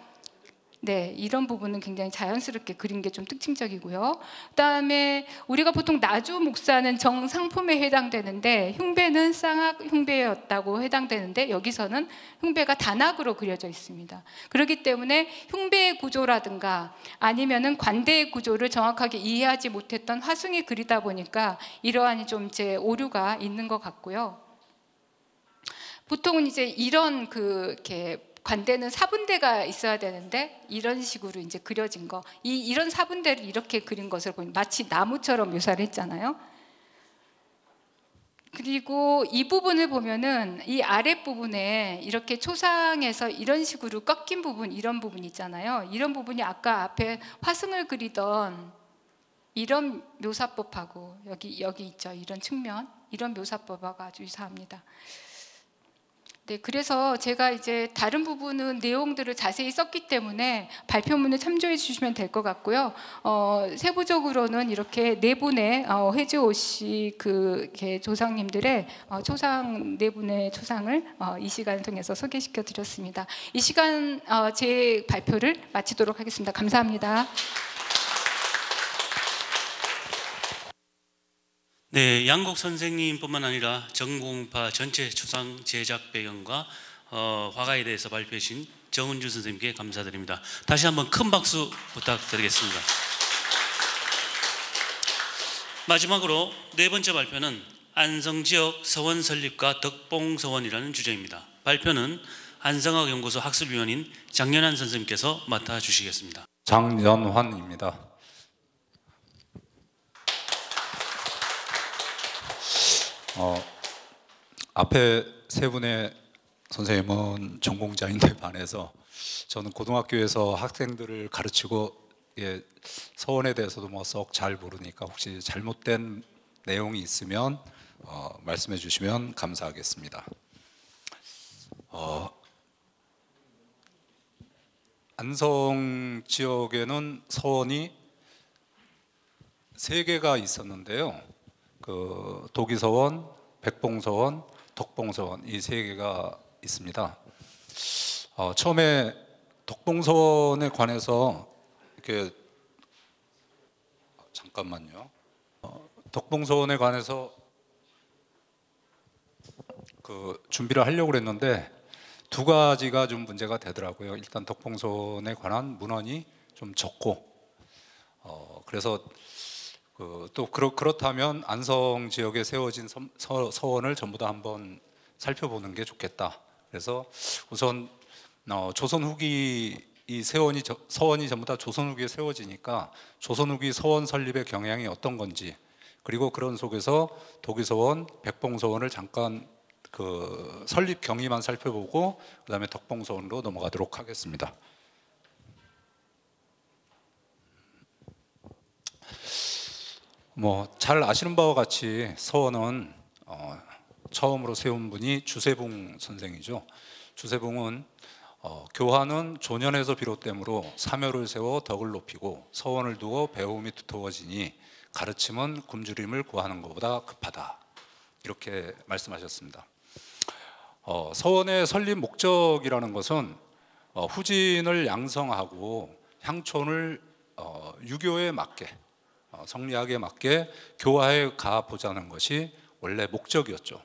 네, 이런 부분은 굉장히 자연스럽게 그린 게 좀 특징적이고요. 그다음에 우리가 보통 나주 목사는 정상품에 해당되는데 흉배는 쌍악 흉배였다고 해당되는데, 여기서는 흉배가 단악으로 그려져 있습니다. 그렇기 때문에 흉배의 구조라든가 아니면은 관대의 구조를 정확하게 이해하지 못했던 화승이 그리다 보니까 이러한 좀 이제 오류가 있는 것 같고요. 보통은 이제 이런 이렇게 관대는 사분대가 있어야 되는데 이런 식으로 이제 그려진 거, 이런 사분대를 이렇게 그린 것을 보면 마치 나무처럼 묘사를 했잖아요. 그리고 이 부분을 보면은 이 아랫부분에 이렇게 초상에서 이런 식으로 꺾인 부분, 이런 부분 있잖아요. 이런 부분이 아까 앞에 화승을 그리던 이런 묘사법하고 여기 있죠. 이런 측면, 이런 묘사법하고 아주 유사합니다. 네, 그래서 제가 이제 다른 부분은 내용들을 자세히 썼기 때문에 발표문을 참조해 주시면 될 것 같고요. 세부적으로는 이렇게 네 분의 회주오씨 조상님들의 초상, 네 분의 초상을 이 시간을 통해서 소개시켜 드렸습니다. 이 시간 제 발표를 마치도록 하겠습니다. 감사합니다. 네, 양곡 선생님뿐만 아니라 전공파 전체 초상 제작 배경과 화가에 대해서 발표해 주신 정은주 선생님께 감사드립니다. 다시 한번 큰 박수 부탁드리겠습니다. 마지막으로 네 번째 발표는 안성지역 서원 설립과 덕봉서원이라는 주제입니다. 발표는 안성학연구소 학술위원인 장연환 선생님께서 맡아주시겠습니다. 장연환입니다. 앞에 세 분의 선생님은 전공자인데 반해서 저는 고등학교에서 학생들을 가르치고 서원에 대해서도 썩 잘 모르니까 혹시 잘못된 내용이 있으면 말씀해 주시면 감사하겠습니다. 안성 지역에는 서원이 3개가 있었는데요. 도기서원, 백봉서원, 덕봉서원, 이 3개가 있습니다. 처음에 덕봉서원에 관해서 이렇게 잠깐만요. 덕봉서원에 관해서 준비를 하려고 했는데 2가지가 좀 문제가 되더라고요. 일단 덕봉서원에 관한 문헌이 좀 적고, 그래서 또 그렇다면 안성 지역에 세워진 서원을 전부 다 한번 살펴보는 게 좋겠다. 그래서 우선 조선 후기의 이 서원이 전부 다 조선 후기에 세워지니까 조선 후기 서원 설립의 경향이 어떤 건지, 그리고 그런 속에서 도기서원, 백봉서원을 잠깐 그 설립 경위만 살펴보고 그다음에 덕봉서원으로 넘어가도록 하겠습니다. 뭐 잘 아시는 바와 같이 서원은 처음으로 세운 분이 주세붕 선생이죠. 주세붕은 교화는 조년에서 비롯되므로 사묘를 세워 덕을 높이고 서원을 두어 배움이 두터워지니 가르침은 굶주림을 구하는 것보다 급하다, 이렇게 말씀하셨습니다. 서원의 설립 목적이라는 것은 후진을 양성하고 향촌을 유교에 맞게, 성리학에 맞게 교화해 가 보자는 것이 원래 목적이었죠.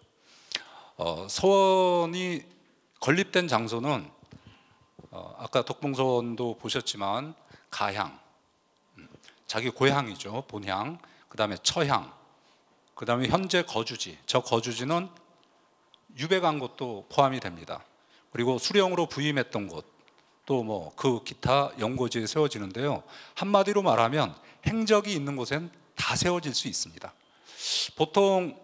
서원이 건립된 장소는 아까 덕봉서원도 보셨지만 가향, 자기 고향이죠, 본향, 그 다음에 처향, 그 다음에 현재 거주지, 저 거주지는 유배간 곳도 포함이 됩니다. 그리고 수령으로 부임했던 곳, 또 뭐 그 기타 연고지에 세워지는데요. 한마디로 말하면 행적이 있는 곳엔 다 세워질 수 있습니다. 보통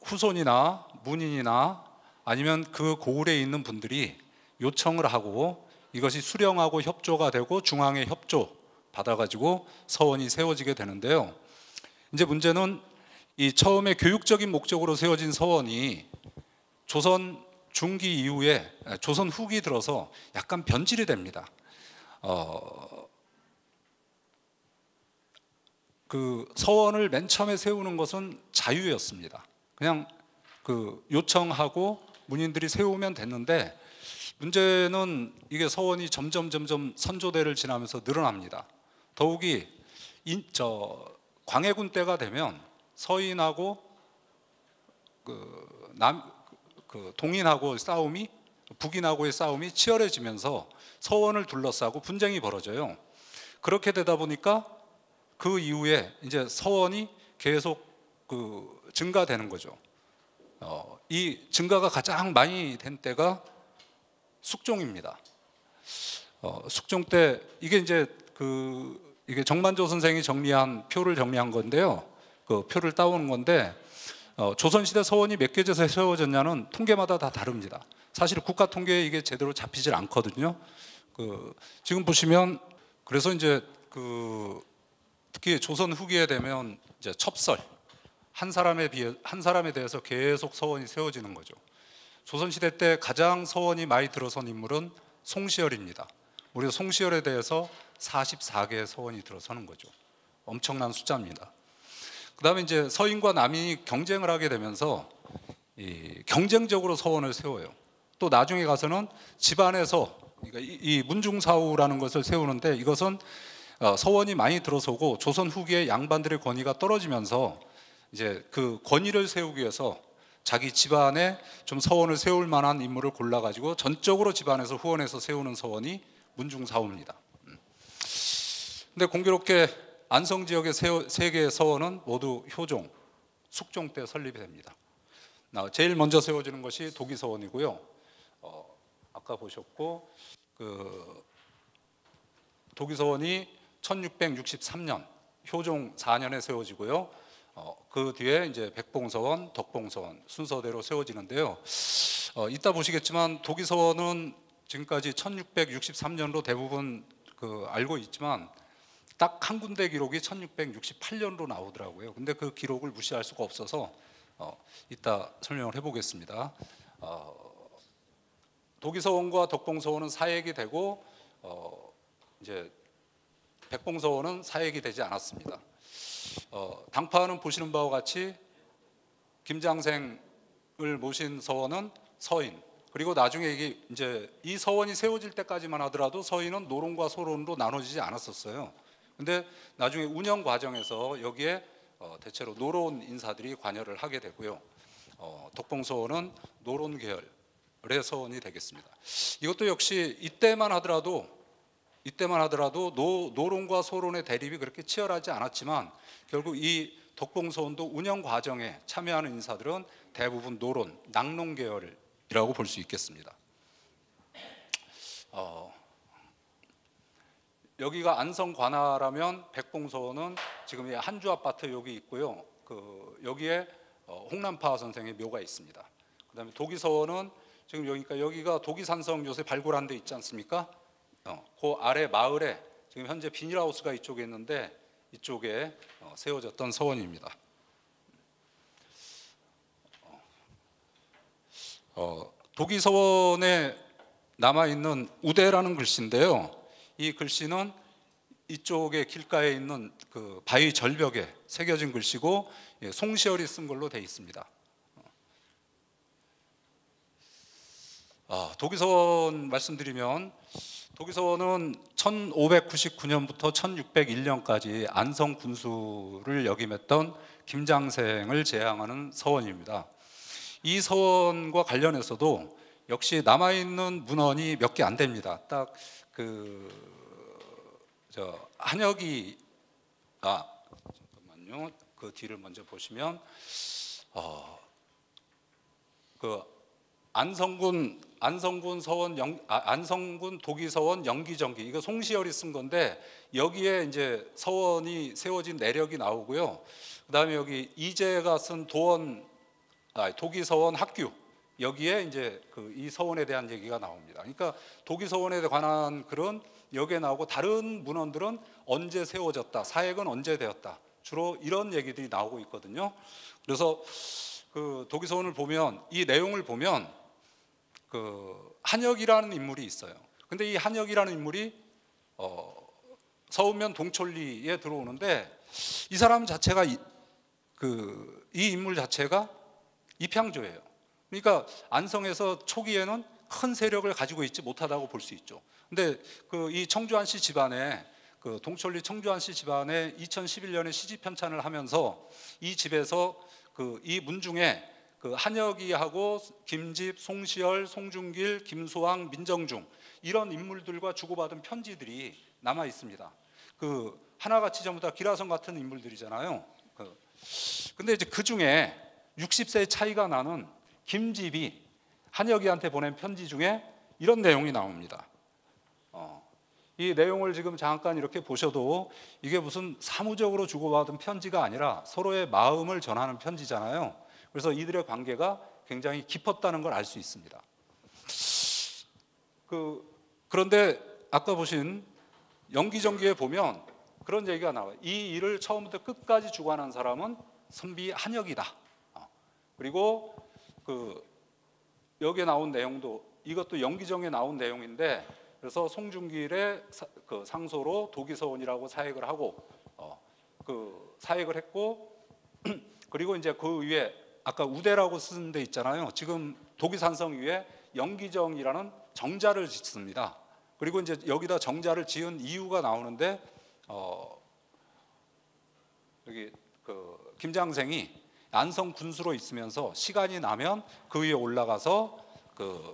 후손이나 문인이나 아니면 그 고을에 있는 분들이 요청을 하고 이것이 수령하고 협조가 되고 중앙의 협조 받아가지고 서원이 세워지게 되는데요. 이제 문제는 이 처음에 교육적인 목적으로 세워진 서원이 조선 중기 이후에 조선 후기 들어서 약간 변질이 됩니다. 그 서원을 맨 처음에 세우는 것은 자유였습니다. 그냥 그 요청하고 문인들이 세우면 됐는데, 문제는 이게 서원이 점점 선조대를 지나면서 늘어납니다. 더욱이 광해군 때가 되면 서인하고 동인하고 싸움이, 북인하고의 싸움이 치열해지면서 서원을 둘러싸고 분쟁이 벌어져요. 그렇게 되다 보니까 그 이후에 이제 서원이 계속 증가되는 거죠. 이 증가가 가장 많이 된 때가 숙종입니다. 숙종 때 이게 이제 이게 정만조 선생이 표를 정리한 건데요. 그 표를 따오는 건데, 조선시대 서원이 몇 개제에서 세워졌냐는 통계마다 다 다릅니다. 사실 국가 통계에 이게 제대로 잡히질 않거든요. 지금 보시면, 그래서 이제 특히 조선 후기에 되면 이제 첩설, 한 사람에 대해서 계속 서원이 세워지는 거죠. 조선시대 때 가장 서원이 많이 들어선 인물은 송시열입니다. 우리가 송시열에 대해서 44개의 서원이 들어서는 거죠. 엄청난 숫자입니다. 그 다음에 이제 서인과 남인이 경쟁을 하게 되면서 경쟁적으로 서원을 세워요. 또 나중에 가서는 집안에서, 그러니까 이 문중사후라는 것을 세우는데, 이것은 서원이 많이 들어서고 조선 후기에 양반들의 권위가 떨어지면서 이제 그 권위를 세우기 위해서 자기 집안에 좀 서원을 세울 만한 인물을 골라가지고 전적으로 집안에서 후원해서 세우는 서원이 문중사후입니다. 근데 공교롭게 안성 지역의 세 개의 서원은 모두 효종, 숙종 때 설립이 됩니다. 제일 먼저 세워지는 것이 도기서원이고요. 아까 보셨고, 도기서원이 1663년 효종 4년에 세워지고요. 그 뒤에 이제 백봉서원, 덕봉서원 순서대로 세워지는데요. 이따 보시겠지만 도기서원은 지금까지 1663년로 대부분 알고 있지만 딱 한 군데 기록이 1668년으로 나오더라고요. 근데 그 기록을 무시할 수가 없어서 이따 설명을 해보겠습니다. 도기서원과 덕봉서원은 사액이 되고 이제 백봉서원은 사액이 되지 않았습니다. 당파는 보시는 바와 같이 김장생을 모신 서원은 서인, 그리고 나중에 이게 이제 이 서원이 세워질 때까지만 하더라도 서인은 노론과 소론으로 나눠지지 않았었어요. 근데 나중에 운영 과정에서 여기에 대체로 노론 인사들이 관여를 하게 되고요. 덕봉서원은 노론 계열의 서원이 되겠습니다. 이것도 역시 이때만 하더라도 노론과 소론의 대립이 그렇게 치열하지 않았지만, 결국 이 덕봉서원도 운영 과정에 참여하는 인사들은 대부분 노론, 낙론 계열이라고 볼 수 있겠습니다. 여기가 안성 관하라면 백봉서원은 지금 이 한주 아파트 여기 있고요. 여기에 홍남파 선생의 묘가 있습니다. 그다음에 도기서원은 지금 여기가 도기산성 요새 발굴한 데 있지 않습니까? 그 아래 마을에 지금 현재 비닐하우스가 이쪽에 있는데 이쪽에 세워졌던 서원입니다. 도기서원에 남아있는 우대라는 글씨인데요. 이 글씨는 이쪽에 길가에 있는 그 바위 절벽에 새겨진 글씨고 송시열이 쓴 걸로 되어 있습니다. 도기서원 말씀드리면 도기서원은 1599년부터 1601년까지 안성 군수를 역임했던 김장생을 제향하는 서원입니다. 이 서원과 관련해서도 역시 남아있는 문헌이 몇 개 안 됩니다. 딱 한혁이 잠깐만요. 그 뒤를 먼저 보시면 안성군 도기서원 영기정기, 이거 송시열이 쓴 건데 여기에 이제 서원이 세워진 내력이 나오고요. 그다음에 여기 이재가 쓴 도기서원 학규, 여기에 이제 이 서원에 대한 얘기가 나옵니다. 그러니까 도기서원에 관한 글은 여기에 나오고 다른 문헌들은 언제 세워졌다, 사액은 언제 되었다, 주로 이런 얘기들이 나오고 있거든요. 그래서 그 도기서원을 보면 이 내용을 보면 한혁이라는 인물이 있어요. 근데 이 한혁이라는 인물이 서운면 동촌리에 들어오는데 이 사람 자체가 이 인물 자체가 입향조예요. 그러니까 안성에서 초기에는 큰 세력을 가지고 있지 못하다고 볼 수 있죠. 근데 이 청주한씨 집안에 동촌리 청주한씨 집안에 2011년에 시집 편찬을 하면서 이 집에서 이 문중에 한혁이하고 김집, 송시열, 송중길, 김소왕, 민정중 이런 인물들과 주고받은 편지들이 남아 있습니다. 하나같이 전부 다 기라성 같은 인물들이잖아요. 근데 이제 그 중에 60세 차이가 나는 김집이 한혁이한테 보낸 편지 중에 이런 내용이 나옵니다. 이 내용을 지금 잠깐 이렇게 보셔도 이게 무슨 사무적으로 주고받은 편지가 아니라 서로의 마음을 전하는 편지잖아요. 그래서 이들의 관계가 굉장히 깊었다는 걸 알 수 있습니다. 그런데 아까 보신 영기정기에 보면 그런 얘기가 나와요. 이 일을 처음부터 끝까지 주관한 사람은 선비 한혁이다. 그리고 여기에 나온 내용도 이것도 영기정에 나온 내용인데, 그래서 송중길의 상소로 도기서원이라고 사액을 하고 사액을 했고 그리고 이제 그 위에 아까 우대라고 쓴 데 있잖아요. 지금 도기산성 위에 영기정이라는 정자를 짓습니다. 그리고 이제 여기다 정자를 지은 이유가 나오는데 여기 김장생이 안성 군수로 있으면서 시간이 나면 그 위에 올라가서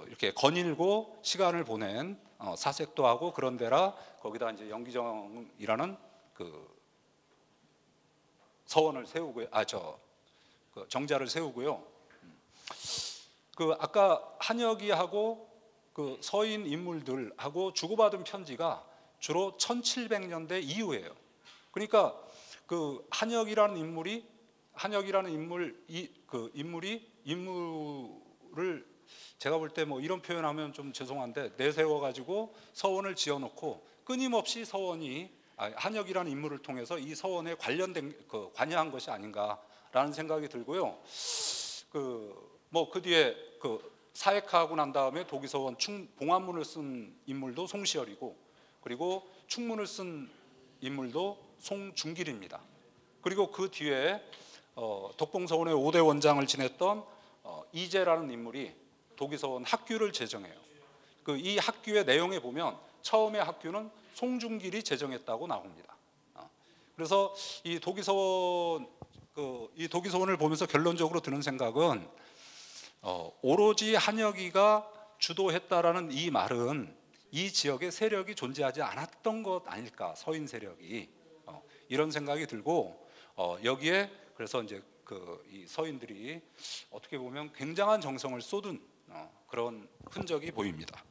이렇게 거닐고 시간을 보낸 사색도 하고 그런 데라 거기다 이제 영기정이라는 서원을 세우고요. 정자를 세우고요. 아까 한혁이하고 서인 인물들하고 주고받은 편지가 주로 1700년대 이후예요. 그러니까 한혁이라는 인물을 제가 볼 때 뭐 이런 표현하면 좀 죄송한데 내세워 가지고 서원을 지어놓고 끊임없이 한혁이라는 인물을 통해서 이 서원에 관련된 관여한 것이 아닌가라는 생각이 들고요. 그 뒤에 사액하고 난 다음에 도기서원 봉안문을 쓴 인물도 송시열이고, 그리고 충문을 쓴 인물도 송중길입니다. 그리고 그 뒤에 덕봉서원의 5대 원장을 지냈던 이재라는 인물이 도기서원 학규를 제정해요. 이 학규의 내용에 보면 처음에 학규는 송중길이 제정했다고 나옵니다. 그래서 이 도기서원을 보면서 결론적으로 드는 생각은 오로지 한혁이가 주도했다라는 이 말은 이 지역에 세력이 존재하지 않았던 것 아닐까, 서인 세력이, 이런 생각이 들고 여기에 그래서 이제 이 서인들이 어떻게 보면 굉장한 정성을 쏟은 그런 흔적이 보입니다.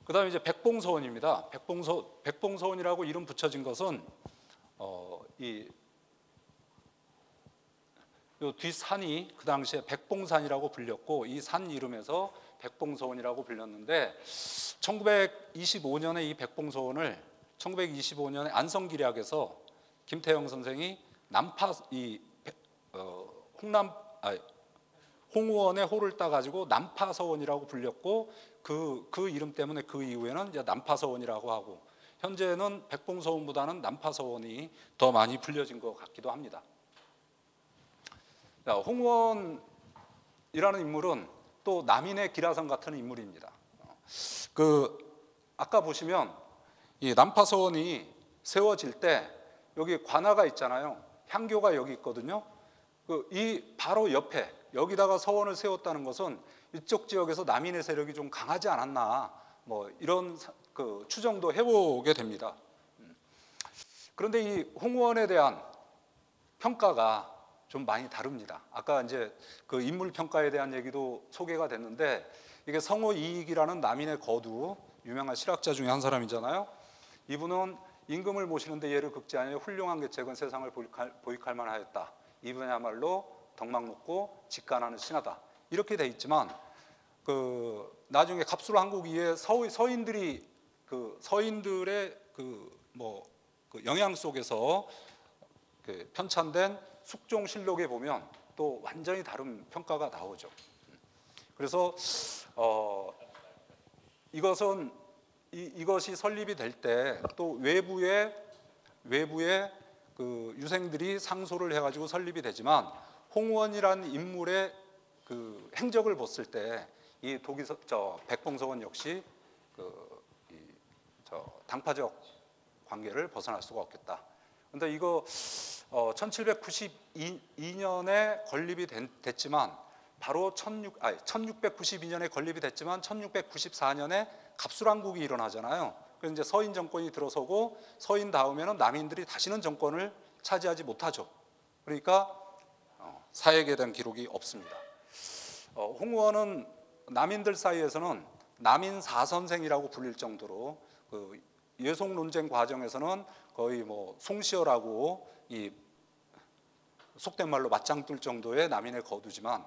그다음에 이제 백봉서원입니다. 백봉서원이라고 이름 붙여진 것은 요 뒷산이 그 당시에 백봉산이라고 불렸고 이 산 이름에서 백봉서원이라고 불렸는데 1925년에 이 백봉서원을 1925년에 안성기략에서 김태영 선생이 홍우원의 호를 따가지고 남파서원이라고 불렸고 그 이름 때문에 그 이후에는 이제 남파서원이라고 하고 현재는 백봉서원보다는 남파서원이 더 많이 불려진 것 같기도 합니다. 홍우원이라는 인물은 또 남인의 기라성 같은 인물입니다. 아까 보시면 이 남파서원이 세워질 때 여기 관아가 있잖아요. 향교가 여기 있거든요. 이 바로 옆에 여기다가 서원을 세웠다는 것은 이쪽 지역에서 남인의 세력이 좀 강하지 않았나 뭐 이런 추정도 해보게 됩니다. 그런데 이 홍우원에 대한 평가가 좀 많이 다릅니다. 아까 이제 그 인물 평가에 대한 얘기도 소개가 됐는데 이게 성호 이익이라는 남인의 거두 유명한 실학자 중에 한 사람이잖아요. 이분은 임금을 모시는데 예를 긋지 아니하여 훌륭한 계책은 세상을 보익할 만하였다. 이분야말로 덕망 높고 직관하는 신하다. 이렇게 돼 있지만 나중에 갑술 한국이에 서인들이 서인들의 영향 속에서 편찬된 숙종실록에 보면 또 완전히 다른 평가가 나오죠. 그래서 이것이 설립이 될 때 또 외부의 유생들이 상소를 해가지고 설립이 되지만 홍우원이라는 인물의 행적을 봤을 때 이 백봉서원 역시 당파적 관계를 벗어날 수가 없겠다. 그런데 이거 1792년에 건립이 됐지만 바로 1692년에 건립이 됐지만 1694년에 갑술왕국이 일어나잖아요. 그래서 이제 서인 정권이 들어서고 서인 다음에는 남인들이 다시는 정권을 차지하지 못하죠. 그러니까 사역에 대한 기록이 없습니다. 홍우원은 남인들 사이에서는 남인 사선생이라고 불릴 정도로 예속 논쟁 과정에서는 거의 송시어라고 이 속된 말로 맞짱 뜰 정도의 남인의 거두지만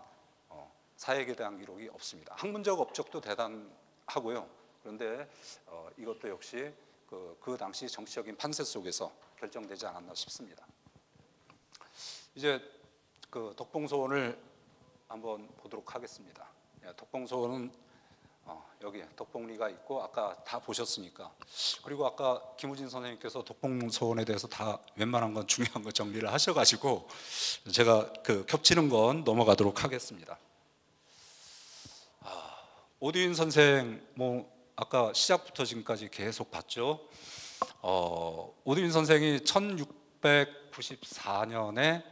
사역에 대한 기록이 없습니다. 학문적 업적도 대단하고요. 그런데 이것도 역시 그 당시 정치적인 판세 속에서 결정되지 않았나 싶습니다. 이제 덕봉서원을 한번 보도록 하겠습니다. 덕봉서원은 여기 덕봉리가 있고 아까 다 보셨으니까 그리고 아까 김우진 선생님께서 덕봉서원에 대해서 다 웬만한 건 중요한 거 정리를 하셔가지고 제가 겹치는 건 넘어가도록 하겠습니다. 오두인 선생 아까 시작부터 지금까지 계속 봤죠. 오두인 선생이 1694년에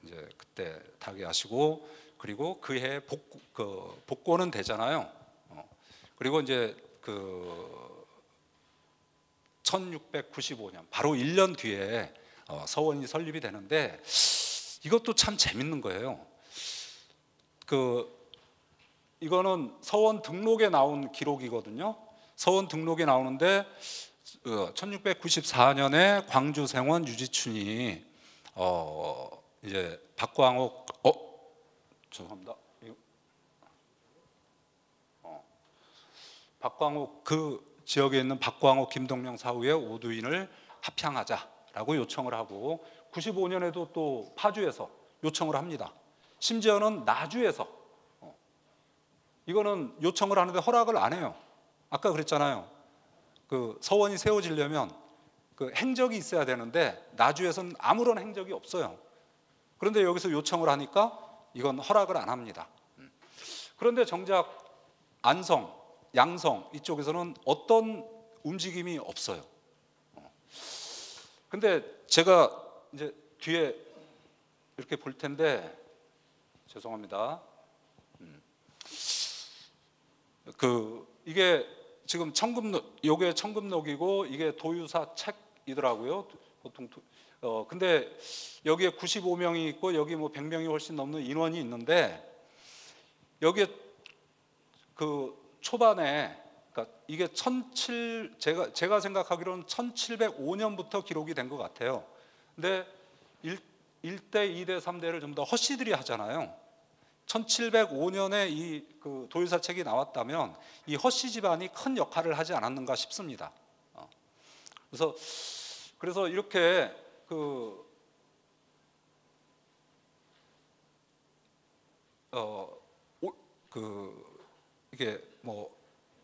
이제 그때 타계하시고 그리고 그해 복권은 되잖아요. 그리고 이제 1695년 바로 1년 뒤에 서원이 설립이 되는데 이것도 참 재밌는 거예요. 이거는 서원 등록에 나온 기록이거든요. 서원 등록에 나오는데 1694년에 광주 생원 유지춘이 이제 박광옥 죄송합니다. 박광옥 지역에 있는 박광옥 김동명 사후의 오두인을 합향하자라고 요청을 하고 95년에도 또 파주에서 요청을 합니다. 심지어는 나주에서 이거는 요청을 하는데 허락을 안 해요. 아까 그랬잖아요. 서원이 세워지려면 행적이 있어야 되는데 나주에서는 아무런 행적이 없어요. 그런데 여기서 요청을 하니까 이건 허락을 안 합니다. 그런데 정작 안성, 양성 이쪽에서는 어떤 움직임이 없어요. 근데 제가 이제 뒤에 이렇게 볼 텐데 죄송합니다. 이게 지금 요게 청금록이고 이게 도유사 책이더라고요. 보통 근데 여기에 95명이 있고 여기 100명이 훨씬 넘는 인원이 있는데 여기에 초반에 그러니까 이게 제가 생각하기로는 1705년부터 기록이 된 것 같아요. 근데 1대, 2대, 3대를 좀 더 허씨들이 하잖아요. 1705년에 이 그 도유사 책이 나왔다면 이 허씨 집안이 큰 역할을 하지 않았는가 싶습니다. 그래서 이렇게 이게 뭐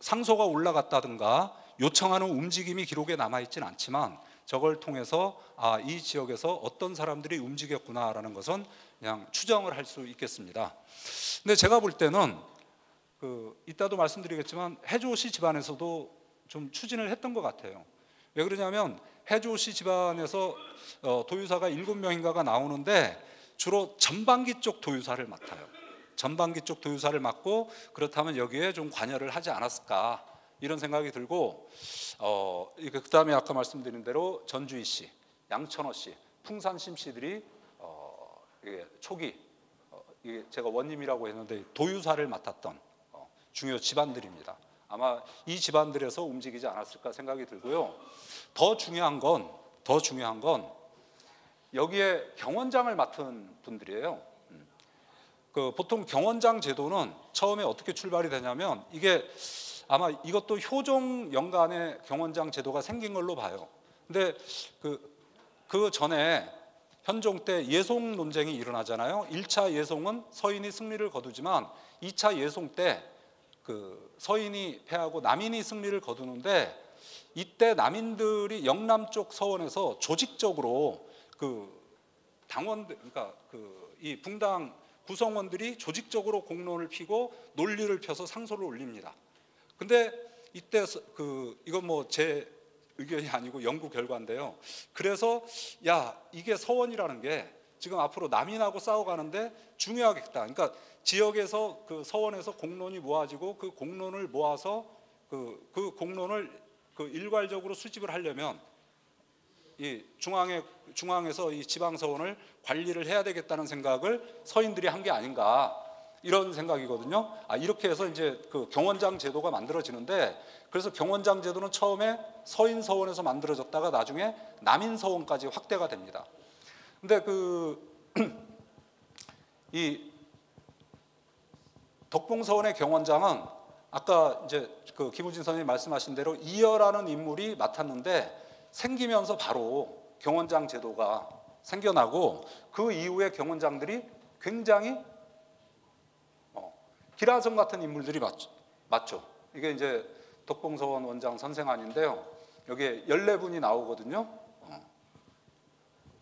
상소가 올라갔다든가 요청하는 움직임이 기록에 남아 있지는 않지만 저걸 통해서 이 지역에서 어떤 사람들이 움직였구나라는 것은 그냥 추정을 할 수 있겠습니다. 근데 제가 볼 때는 이따도 말씀드리겠지만 해조씨 집안에서도 좀 추진을 했던 것 같아요. 왜 그러냐면 해조씨 집안에서 도유사가 7명인가가 나오는데 주로 전반기 쪽 도유사를 맡아요. 전반기 쪽 도유사를 맡고 그렇다면 여기에 좀 관여를 하지 않았을까 이런 생각이 들고 그 다음에 아까 말씀드린 대로 전주희 씨, 양천호 씨, 풍산심 씨들이 이게 초기 이게 제가 원님이라고 했는데 도유사를 맡았던 중요 집안들입니다. 아마 이 집안들에서 움직이지 않았을까 생각이 들고요. 더 중요한 건 여기에 경원장을 맡은 분들이에요. 보통 경원장 제도는 처음에 어떻게 출발이 되냐면 이게 아마 이것도 효종 연간에 경원장 제도가 생긴 걸로 봐요. 근데 그 전에 현종 때 예송 논쟁이 일어나잖아요. 1차 예송은 서인이 승리를 거두지만 2차 예송 때 서인이 패하고 남인이 승리를 거두는데 이때 남인들이 영남 쪽 서원에서 조직적으로 당원들, 그러니까 이 붕당 구성원들이 조직적으로 공론을 피고 논리를 펴서 상소를 올립니다. 근데 이때 이건 뭐 제 의견이 아니고 연구 결과인데요. 그래서 이게 서원이라는 게 지금 앞으로 남인하고 싸워가는데 중요하겠다. 그러니까 지역에서 서원에서 공론이 모아지고 그 공론을 모아서 그 공론을 일괄적으로 수집을 하려면 이 중앙에서 이 지방 서원을 관리를 해야 되겠다는 생각을 서인들이 한 게 아닌가 이런 생각이거든요. 이렇게 해서 이제 경원장 제도가 만들어지는데 그래서 경원장 제도는 처음에 서인 서원에서 만들어졌다가 나중에 남인 서원까지 확대가 됩니다. 근데 이 덕봉서원의 경원장은 아까 이제 김우진 선생님이 말씀하신 대로 이여라는 인물이 맡았는데 생기면서 바로 경원장 제도가 생겨나고 그 이후에 경원장들이 굉장히 기라성 같은 인물들이 맞죠. 이게 이제 덕봉서원 원장 선생안인데요. 여기에 14분이 나오거든요.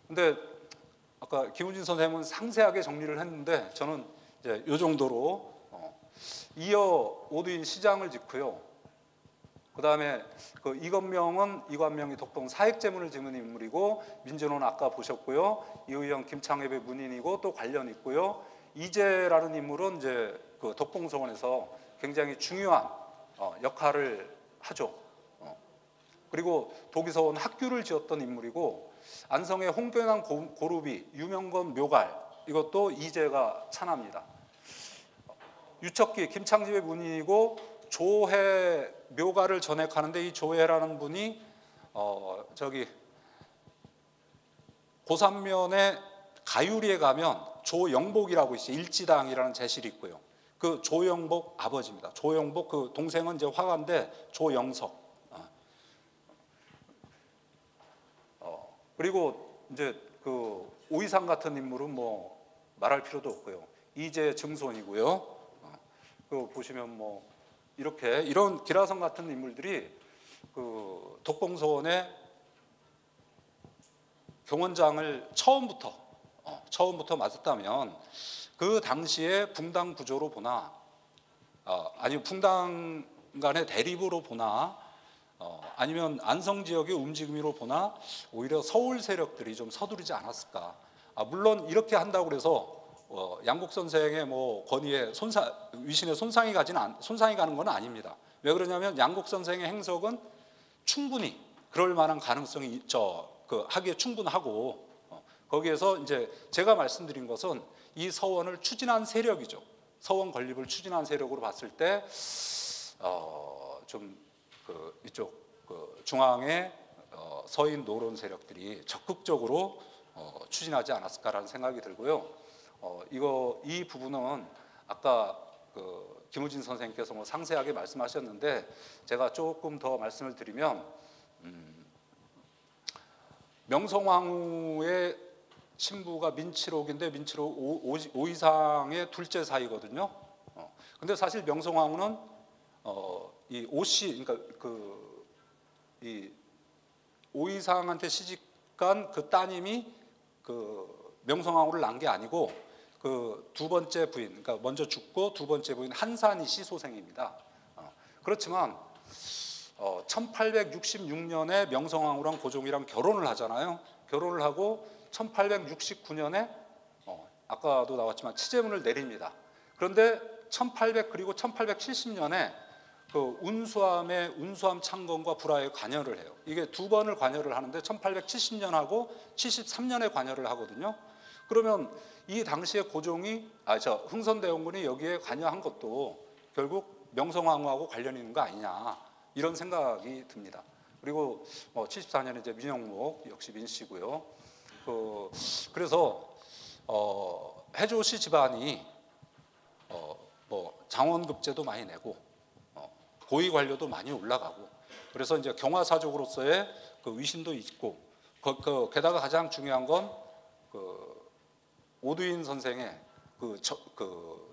근데 아까 김우진 선생님은 상세하게 정리를 했는데 저는 이제 이 정도로 이어 오두인 시장을 짓고요. 그 다음에 이관명이 덕봉 사액제문을 지은 인물이고 민전호는 아까 보셨고요. 이의영 김창엽의 문인이고 또 관련 있고요. 이재라는 인물은 이제 덕봉서원에서 굉장히 중요한 역할을 하죠. 그리고 도기서원 학교를 지었던 인물이고 안성의 홍변한 고루비, 유명건 묘갈 이것도 이재가 찬합니다. 유척기 김창집의 문인이고 조해 묘가를 전액하는데 이 조해라는 분이 고산면에 가유리에 가면 조영복이라고 있어요. 일지당이라는 제실이 있고요. 그 조영복 아버지입니다. 조영복 그 동생은 이제 화가인데 조영석. 그리고 이제 오이상 같은 인물은 뭐 말할 필요도 없고요. 이재 증손이고요. 보시면 뭐 이런 기라성 같은 인물들이 덕봉서원의 경원장을 처음부터 맡았다면 그 당시에 붕당 구조로 보나 아니면 붕당 간의 대립으로 보나 아니면 안성 지역의 움직임으로 보나 오히려 서울 세력들이 좀 서두르지 않았을까. 물론 이렇게 한다고 해서 양국 선생의 뭐 권위에 위신에 손상이 가는 건 아닙니다. 왜 그러냐면 양국 선생의 행석은 충분히 그럴 만한 가능성이 하기에 충분하고 거기에서 이제 제가 말씀드린 것은 이 서원을 추진한 세력이죠. 서원 건립을 추진한 세력으로 봤을 때 좀 이쪽 중앙에 서인 노론 세력들이 적극적으로 추진하지 않았을까라는 생각이 들고요. 이 부분은 아까 김우진 선생님께서 뭐 상세하게 말씀하셨는데 제가 조금 더 말씀을 드리면 명성황후의 신부가 민치록인데 민치록 오이상의 둘째 사이거든요. 근데 사실 명성황후는 이 오씨 그러니까 이 오이상한테 시집간 그 따님이 명성황후를 낳은 게 아니고 두 번째 부인, 그러니까 먼저 죽고 두 번째 부인 한산이 씨 소생입니다. 그렇지만 1866년에 명성황후랑 고종이랑 결혼을 하잖아요. 결혼을 하고 1869년에 아까도 나왔지만 치제문을 내립니다. 그런데 그리고 1870년에 운수함 창건과 불화에 관여를 해요. 이게 두 번을 관여를 하는데 1870년하고 73년에 관여를 하거든요. 그러면 이 당시에 고종이 흥선대원군이 여기에 관여한 것도 결국 명성황후하고 관련이 있는 거 아니냐 이런 생각이 듭니다. 그리고 74년에 이제 민영목 역시 민씨고요. 그래서 해조씨 집안이 뭐 장원급제도 많이 내고 고위 관료도 많이 올라가고 그래서 이제 경화사족으로서의 위신도 있고 게다가 가장 중요한 건 오두인 선생의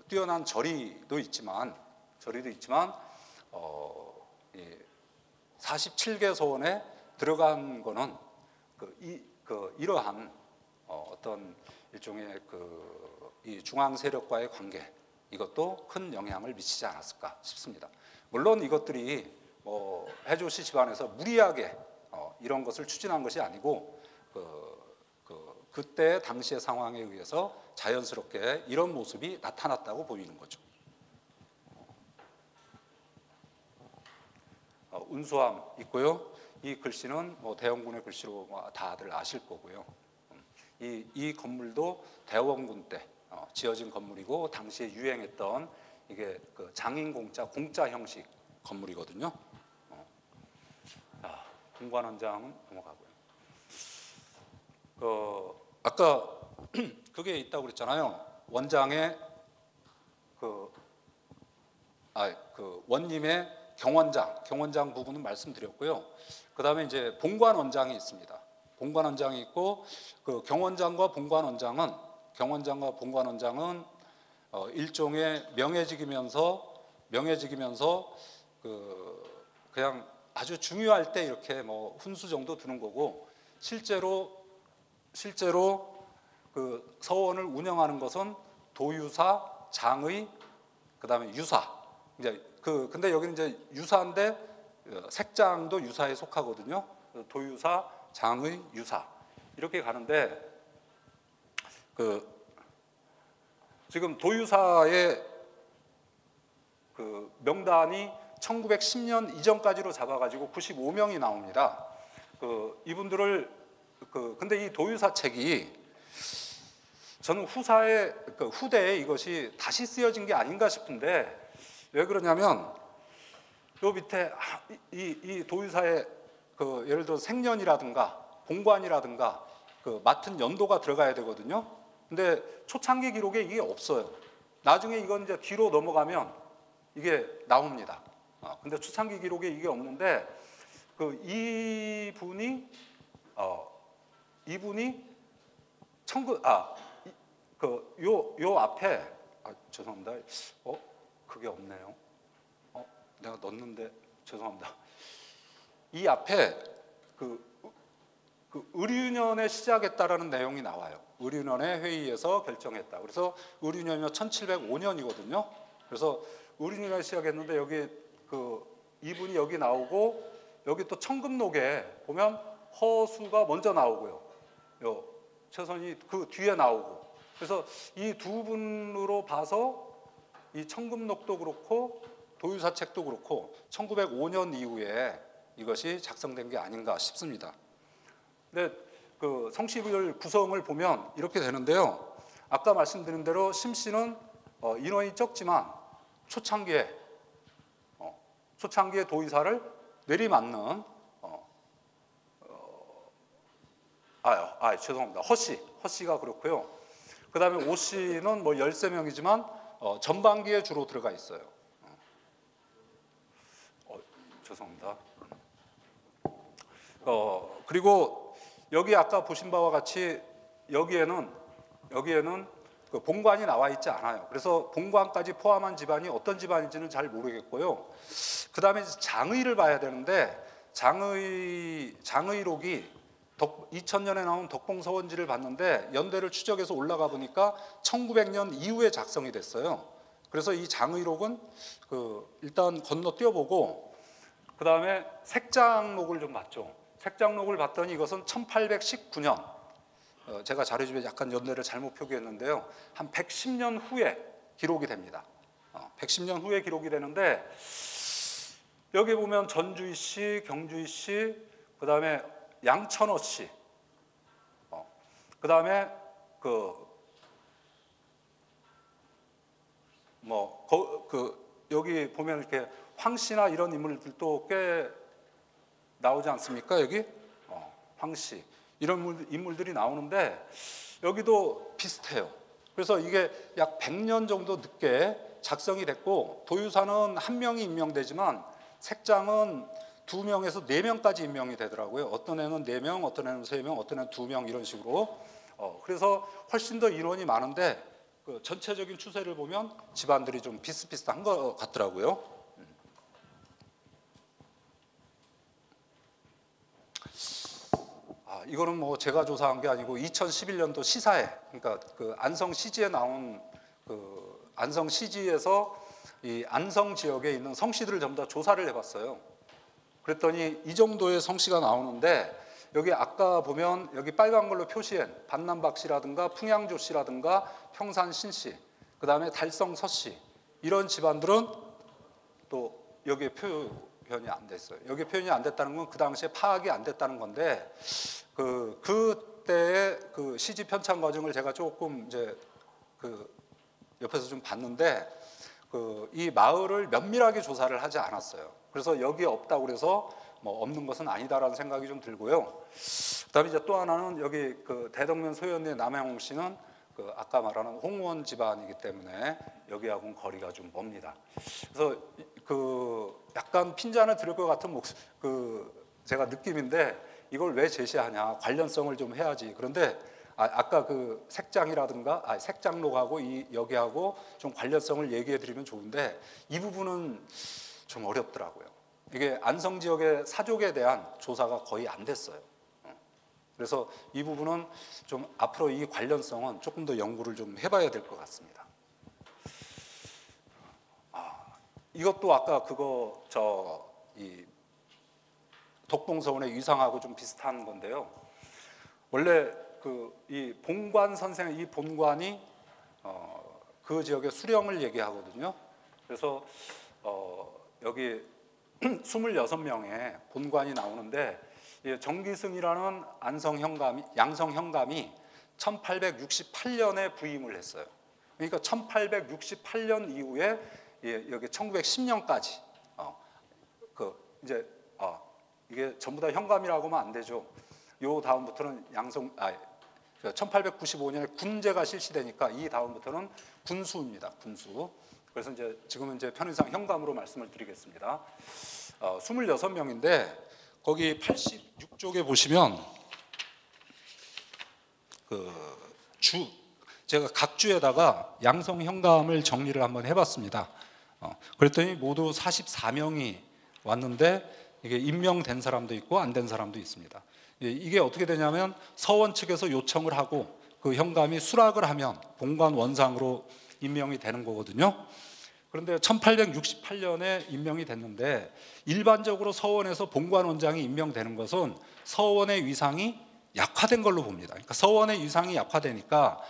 뛰어난 절이도 있지만 47개 서원에 들어간 거는 이러한 어떤 일종의 이 중앙 세력과의 관계 이것도 큰 영향을 미치지 않았을까 싶습니다. 물론 이것들이 해조씨 집안에서 무리하게 이런 것을 추진한 것이 아니고 그때 당시의 상황에 의해서 자연스럽게 이런 모습이 나타났다고 보이는 거죠. 운수함 있고요. 이 글씨는 대원군의 글씨로 다들 아실 거고요. 이 건물도 대원군 때 지어진 건물이고 당시에 유행했던 이게 장인공짜 공짜 형식 건물이거든요. 공관원장 넘어가고요. 아까 그게 있다고 그랬잖아요. 원장의 원님의 경원장 부분은 말씀드렸고요. 그 다음에 이제 본관원장이 있습니다. 본관원장이 있고 경원장과 본관원장은 일종의 명예직이면서 그냥 아주 중요할 때 이렇게 훈수 정도 두는 거고 실제로 서원을 운영하는 것은 도유사, 장의, 그다음에 유사. 이제 근데 여기는 이제 유사인데 색장도 유사에 속하거든요. 도유사, 장의, 유사 이렇게 가는데 지금 도유사의 명단이 1910년 이전까지로 잡아가지고 95명이 나옵니다. 이분들을 근데 이 도유사 책이 저는 후대에 이것이 다시 쓰여진 게 아닌가 싶은데 왜 그러냐면 요 밑에 이 도유사의 예를 들어 생년이라든가 본관이라든가 맡은 연도가 들어가야 되거든요. 근데 초창기 기록에 이게 없어요. 나중에 이건 이제 뒤로 넘어가면 이게 나옵니다. 근데 초창기 기록에 이게 없는데 이분이 요 앞에 죄송합니다. 그게 없네요. 내가 넣었는데 죄송합니다. 이 앞에 의류년에 시작했다라는 내용이 나와요. 의류년의 회의에서 결정했다. 그래서 의류년이 1705년이거든요. 그래서 의류년에 시작했는데 여기 이분이 여기 나오고 여기 또 청금록에 보면 허수가 먼저 나오고요. 최선이 그 뒤에 나오고. 그래서 이 두 분으로 봐서 이 청금록도 그렇고 도유사 책도 그렇고 1905년 이후에 이것이 작성된 게 아닌가 싶습니다. 근데 성씨별 구성을 보면 이렇게 되는데요. 아까 말씀드린 대로 심씨는 인원이 적지만 초창기에 초창기의 도의사를 내리맞는 죄송합니다. 허씨가 그렇고요. 그 다음에 오씨는 뭐 13명이지만 전반기에 주로 들어가 있어요. 죄송합니다. 그리고 여기 아까 보신 바와 같이 여기에는 그 본관이 나와 있지 않아요. 그래서 본관까지 포함한 집안이 어떤 집안인지는 잘 모르겠고요. 그 다음에 장의를 봐야 되는데 장의록이 2000년에 나온 덕봉서원지를 봤는데 연대를 추적해서 올라가 보니까 1900년 이후에 작성이 됐어요. 그래서 이 장의록은 일단 건너뛰어보고 그 다음에 색장록을 좀 봤죠. 색장록을 봤더니 이것은 1819년 제가 자료집에 약간 연대를 잘못 표기했는데요. 한 110년 후에 기록이 됩니다. 110년 후에 기록이 되는데 여기 보면 전주희 씨, 경주희 씨, 그 다음에 양천호 씨, 그 다음에 여기 보면 이렇게 황 씨나 이런 인물들도 꽤 나오지 않습니까? 여기 황 씨 이런 인물들이 나오는데 여기도 비슷해요. 그래서 이게 약 100년 정도 늦게 작성이 됐고 도유사는 1명이 임명되지만 색장은 2명에서 4명까지 임명이 되더라고요. 어떤 애는 4명, 어떤 애는 3명, 어떤 애는 2명 이런 식으로. 그래서 훨씬 더 인원이 많은데 그 전체적인 추세를 보면 집안들이 좀 비슷비슷한 것 같더라고요. 이거는 뭐 제가 조사한 게 아니고 2011년도 시사회, 그러니까 그 안성 시지에 나온 그 안성 시지에서 이 안성 지역에 있는 성씨들을 전부 다 조사를 해봤어요. 그랬더니 이 정도의 성씨가 나오는데 여기 아까 보면 여기 빨간 걸로 표시한 반남박 씨라든가 풍양조 씨라든가 평산 신 씨, 그 다음에 달성 서 씨 이런 집안들은 또 여기에 표현이 안 됐어요. 여기 표현이 안 됐다는 건 그 당시에 파악이 안 됐다는 건데 그때의 그 시지 편찬 과정을 제가 조금 이제 그 옆에서 좀 봤는데 이 마을을 면밀하게 조사를 하지 않았어요. 그래서 여기에 없다고 그래서 뭐 없는 것은 아니다라는 생각이 좀 들고요. 그다음에 이제 또 하나는 여기 그 대덕면 소연의 남양홍 씨는 그 아까 말하는 홍원 집안이기 때문에 여기하고는 거리가 좀 멉니다. 그래서 그 약간 핀잔을 들을 것 같은 제가 느낌인데 이걸 왜 제시하냐, 관련성을 좀 해야지. 그런데 아까 그 색장이라든가 색장록하고 여기하고 좀 관련성을 얘기해 드리면 좋은데 이 부분은 좀 어렵더라고요. 이게 안성 지역의 사족에 대한 조사가 거의 안 됐어요. 그래서 이 부분은 좀 앞으로 이 관련성은 조금 더 연구를 좀 해봐야 될 것 같습니다. 이것도 아까 이 덕봉서원의 위상하고 좀 비슷한 건데요. 원래 이 본관 선생, 이 본관이 그 지역의 수령을 얘기하거든요. 그래서 여기 26명의 본관이 나오는데 정기승이라는 양성 현감이 1868년에 부임을 했어요. 그러니까 1868년 이후에 여기 1910년까지 이게 전부 다 현감이라고 하면 안 되죠. 요 다음부터는 1895년에 군제가 실시되니까 이 다음부터는 군수입니다. 군수. 그래서 지금은 편의상 현감으로 말씀을 드리겠습니다. 26명인데 거기 86쪽에 보시면 제가 각 주에다가 양성 현감을 정리를 한번 해봤습니다. 그랬더니 모두 44명이 왔는데 이게 임명된 사람도 있고 안 된 사람도 있습니다. 이게 어떻게 되냐면 서원 측에서 요청을 하고 그 현감이 수락을 하면 본관 원상으로 임명이 되는 거거든요. 그런데 1868년에 임명이 됐는데 일반적으로 서원에서 본관 원장이 임명되는 것은 서원의 위상이 약화된 걸로 봅니다. 그러니까 서원의 위상이 약화되니까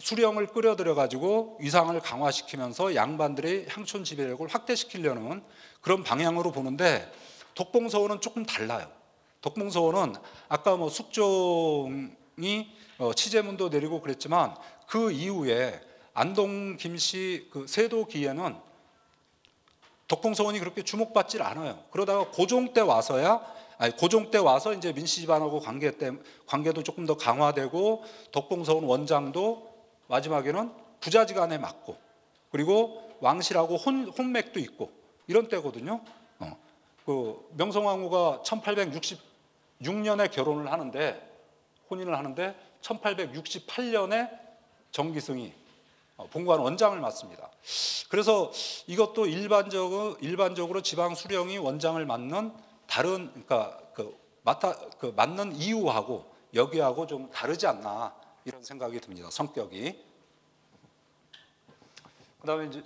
수령을 끌어들여 가지고 위상을 강화시키면서 양반들의 향촌 지배력을 확대시키려는 그런 방향으로 보는데 덕봉서원은 조금 달라요. 덕봉서원은 아까 숙종이 치제문도 내리고 그랬지만 그 이후에 안동 김씨 세도기에는 덕봉서원이 그렇게 주목받질 않아요. 그러다가 고종 때 와서야, 고종 때 와서 이제 민씨 집안하고 관계도 조금 더 강화되고 덕봉서원 원장도 마지막에는 부자지간에 맞고, 그리고 왕실하고 혼맥도 있고 이런 때거든요. 그 명성황후가 1866년에 결혼을 하는데, 혼인을 하는데 1868년에 정기승이 본관 원장을 맡습니다. 그래서 이것도 일반적으로 지방 수령이 원장을 맡는 다른, 그러니까 맡는 이유하고 여기하고 좀 다르지 않나 이런 생각이 듭니다. 성격이. 그다음에 이제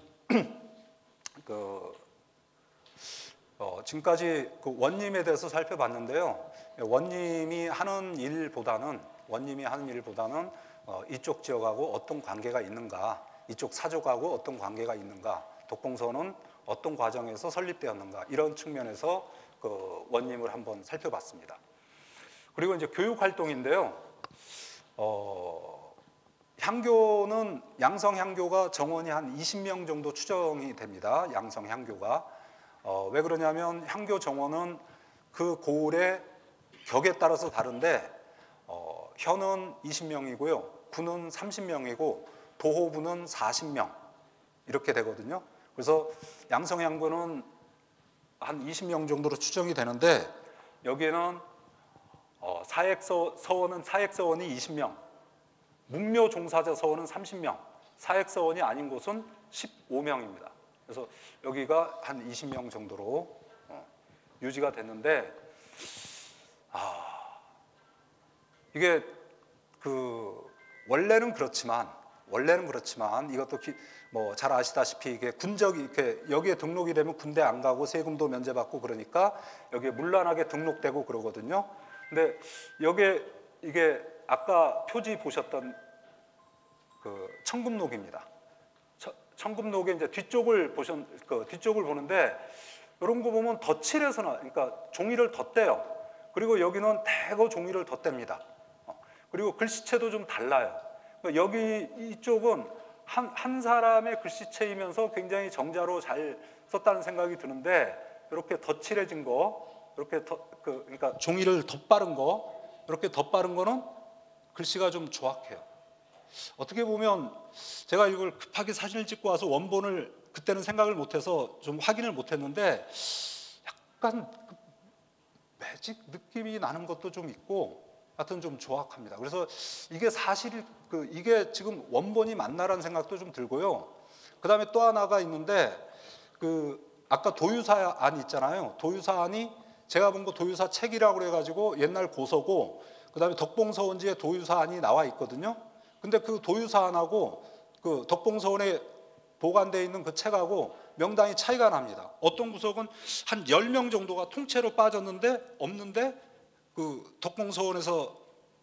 지금까지 그 원님에 대해서 살펴봤는데요. 원님이 하는 일보다는 이쪽 지역하고 어떤 관계가 있는가, 이쪽 사족하고 어떤 관계가 있는가, 덕봉서원은 어떤 과정에서 설립되었는가, 이런 측면에서 그 원님을 한번 살펴봤습니다. 그리고 이제 교육 활동인데요. 향교는 양성 향교가 정원이 한 20명 정도 추정이 됩니다. 양성 향교가. 왜 그러냐면 향교 정원은 그 고을의 격에 따라서 다른데, 현은 20명이고요, 부는 30명이고 도호부는 40명 이렇게 되거든요. 그래서 양성향교는 한 20명 정도로 추정이 되는데, 여기에는 서원은 사액서원이 20명, 문묘 종사자 서원은 30명, 사액서원이 아닌 곳은 15명입니다. 그래서 여기가 한 20명 정도로 유지가 됐는데, 이게 원래는 그렇지만 이것도 뭐 잘 아시다시피 이게 군적이 이렇게 여기에 등록이 되면 군대 안 가고 세금도 면제받고 그러니까 여기에 문란하게 등록되고 그러거든요. 근데 여기에 이게 아까 표지 보셨던 그 청금록입니다. 청금록의 이제 뒤쪽을 보는데, 이런 거 보면 덧칠해서나, 그러니까 종이를 덧대요. 그리고 여기는 대거 종이를 덧댑니다. 그리고 글씨체도 좀 달라요. 여기 이쪽은 한 사람의 글씨체이면서 굉장히 정자로 잘 썼다는 생각이 드는데, 이렇게 덧칠해진 거, 이렇게 그러니까 종이를 덧바른 거, 이렇게 덧바른 거는 글씨가 좀 조악해요. 어떻게 보면 제가 이걸 급하게 사진을 찍고 와서 원본을 그때는 생각을 못해서 좀 확인을 못했는데, 약간 매직 느낌이 나는 것도 좀 있고, 하여튼 좀 조악합니다. 그래서 이게 사실 이게 지금 원본이 맞나라는 생각도 좀 들고요. 그 다음에 또 하나가 있는데, 아까 도유사안 있잖아요. 도유사안이 제가 본 거 도유사 책이라고 그래가지고 옛날 고서고, 그 다음에 덕봉서원지에 도유사안이 나와 있거든요. 근데 그 도유사안하고 그 덕봉서원에 보관되어 있는 그 책하고 명단이 차이가 납니다. 어떤 구석은 한 10명 정도가 통째로 빠졌는데 없는데, 그 덕봉서원에서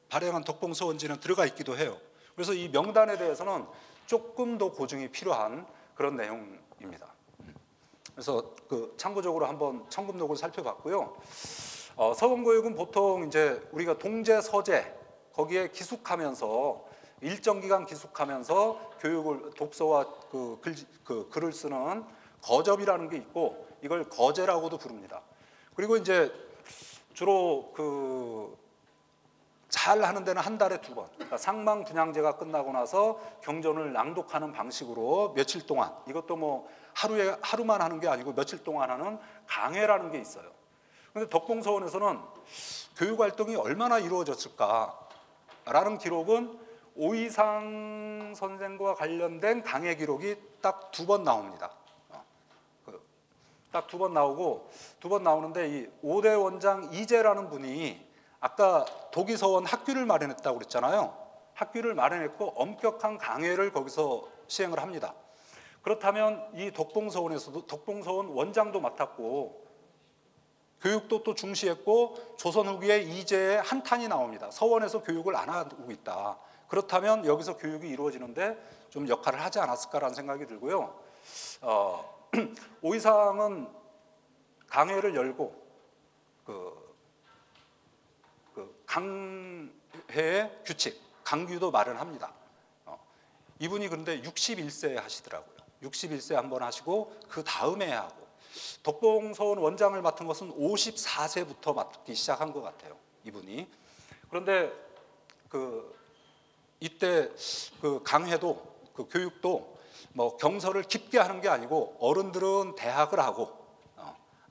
발행한 덕봉서원지는 들어가 있기도 해요. 그래서 이 명단에 대해서는 조금 더 고증이 필요한 그런 내용입니다. 그래서 참고적으로 한번 청금록을 살펴봤고요. 서원교육은 보통 이제 우리가 동제, 서제 거기에 기숙하면서 일정 기간 기숙하면서 교육을, 독서와 글을 쓰는 거접이라는 게 있고, 이걸 거제라고도 부릅니다. 그리고 이제 주로 잘 하는 데는 한 달에 2번, 그러니까 상망 분향제가 끝나고 나서 경전을 낭독하는 방식으로 며칠 동안, 이것도 뭐 하루만 하는 게 아니고 며칠 동안 하는 강해라는 게 있어요. 그런데 덕봉서원에서는 교육 활동이 얼마나 이루어졌을까라는 기록은 오이상 선생과 관련된 강해 기록이 딱 2번 나옵니다. 딱 2번 나오고, 2번 나오는데, 이 5대 원장 이재라는 분이 아까 도기서원 학규를 마련했다고 그랬잖아요. 학규를 마련했고 엄격한 강해를 거기서 시행을 합니다. 그렇다면 이 덕봉서원에서도 덕봉서원 원장도 맡았고 교육도 또 중시했고, 조선 후기에 이재의 한탄이 나옵니다. 서원에서 교육을 안 하고 있다. 그렇다면 여기서 교육이 이루어지는데 좀 역할을 하지 않았을까라는 생각이 들고요. 오이상은 강해를 열고 강해의 규칙, 강규도 마련합니다. 이분이 그런데 61세에 하시더라고요. 61세 한번 하시고 그 다음에 하고, 덕봉서원 원장을 맡은 것은 54세부터 맡기 시작한 것 같아요, 이분이. 그런데 이때 강해도 교육도 뭐 경서를 깊게 하는 게 아니고 어른들은 대학을 하고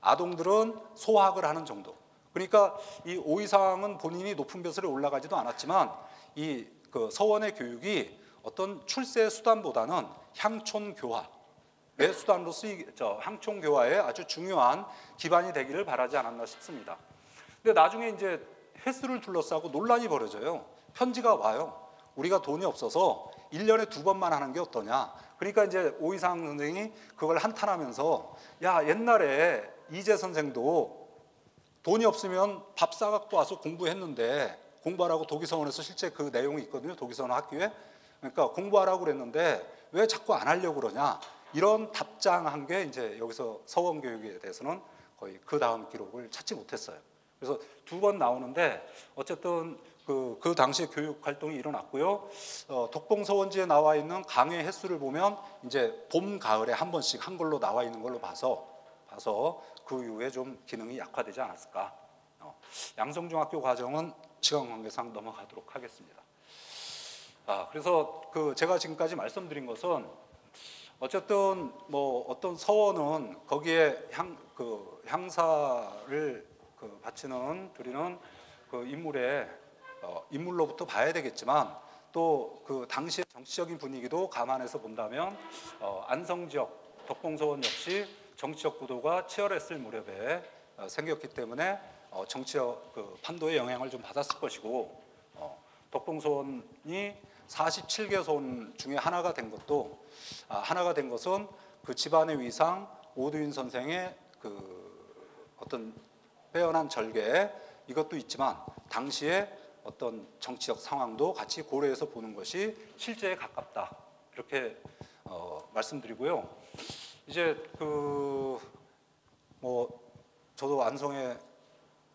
아동들은 소학을 하는 정도. 그러니까 이 오이상은 본인이 높은 벼슬에 올라가지도 않았지만 이 서원의 교육이 어떤 출세 수단보다는 향촌 교화의 수단으로 향촌 교화에 아주 중요한 기반이 되기를 바라지 않았나 싶습니다. 근데 나중에 이제 횟수를 둘러싸고 논란이 벌어져요. 편지가 와요. 우리가 돈이 없어서 1년에 2번만 하는 게 어떠냐. 그러니까 이제 오이상 선생이 그걸 한탄하면서 야, 옛날에 이재 선생도 돈이 없으면 밥 사갖고 와서 공부했는데, 공부하라고 도기서원에서 실제 그 내용이 있거든요. 도기서원 학교에. 그러니까 공부하라고 그랬는데 왜 자꾸 안 하려고 그러냐. 이런 답장한 게 이제 여기서 서원 교육에 대해서는 거의 그 다음 기록을 찾지 못했어요. 그래서 2번 나오는데 어쨌든 그 당시에 교육 활동이 일어났고요. 덕봉서원지에 나와 있는 강의 횟수를 보면 이제 봄, 가을에 한 번씩 한글로 나와 있는 걸로 봐서 그 이후에 좀 기능이 약화되지 않았을까. 양성중학교 과정은 시간 관계상 넘어가도록 하겠습니다. 그래서 제가 지금까지 말씀드린 것은 어쨌든 뭐 어떤 서원은 거기에 향사를 드리는 인물로부터 봐야 되겠지만 또 그 당시의 정치적인 분위기도 감안해서 본다면 안성지역 덕봉서원 역시 정치적 구도가 치열했을 무렵에 생겼기 때문에 정치적 판도의 영향을 좀 받았을 것이고, 덕봉서원이 47개 서원 중에 하나가 된 것은 그 집안의 위상 오두인 선생의 어떤 빼어난 절개, 이것도 있지만 당시에 어떤 정치적 상황도 같이 고려해서 보는 것이 실제에 가깝다, 이렇게 말씀드리고요. 이제 저도 안성에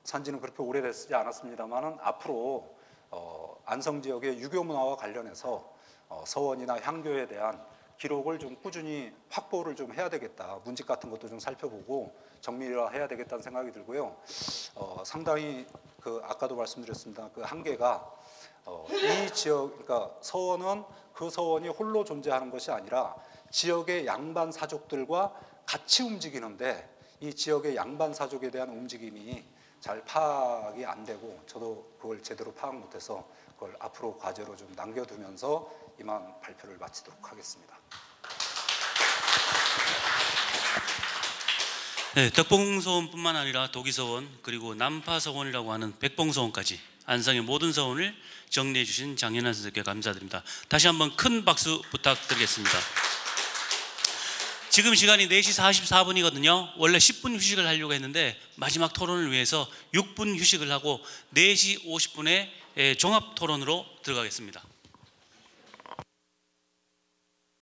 산지는 그렇게 오래되지 않았습니다만은 앞으로 안성 지역의 유교 문화와 관련해서 서원이나 향교에 대한 기록을 좀 꾸준히 확보를 좀 해야 되겠다. 문집 같은 것도 좀 살펴보고 정밀화해야 되겠다는 생각이 들고요. 상당히 아까도 말씀드렸습니다. 그 한계가 이 지역, 그러니까 서원은 그 서원이 홀로 존재하는 것이 아니라 지역의 양반 사족들과 같이 움직이는데 이 지역의 양반 사족에 대한 움직임이 잘 파악이 안 되고 저도 그걸 제대로 파악 못해서 그걸 앞으로 과제로 좀 남겨두면서 이만 발표를 마치도록 하겠습니다. 네, 덕봉서원뿐만 아니라 도기서원 그리고 남파서원이라고 하는 백봉서원까지 안성의 모든 서원을 정리해 주신 장현환 선생님께 감사드립니다. 다시 한번 큰 박수 부탁드리겠습니다. 지금 시간이 4시 44분이거든요. 원래 10분 휴식을 하려고 했는데 마지막 토론을 위해서 6분 휴식을 하고 4시 50분에 종합 토론으로 들어가겠습니다.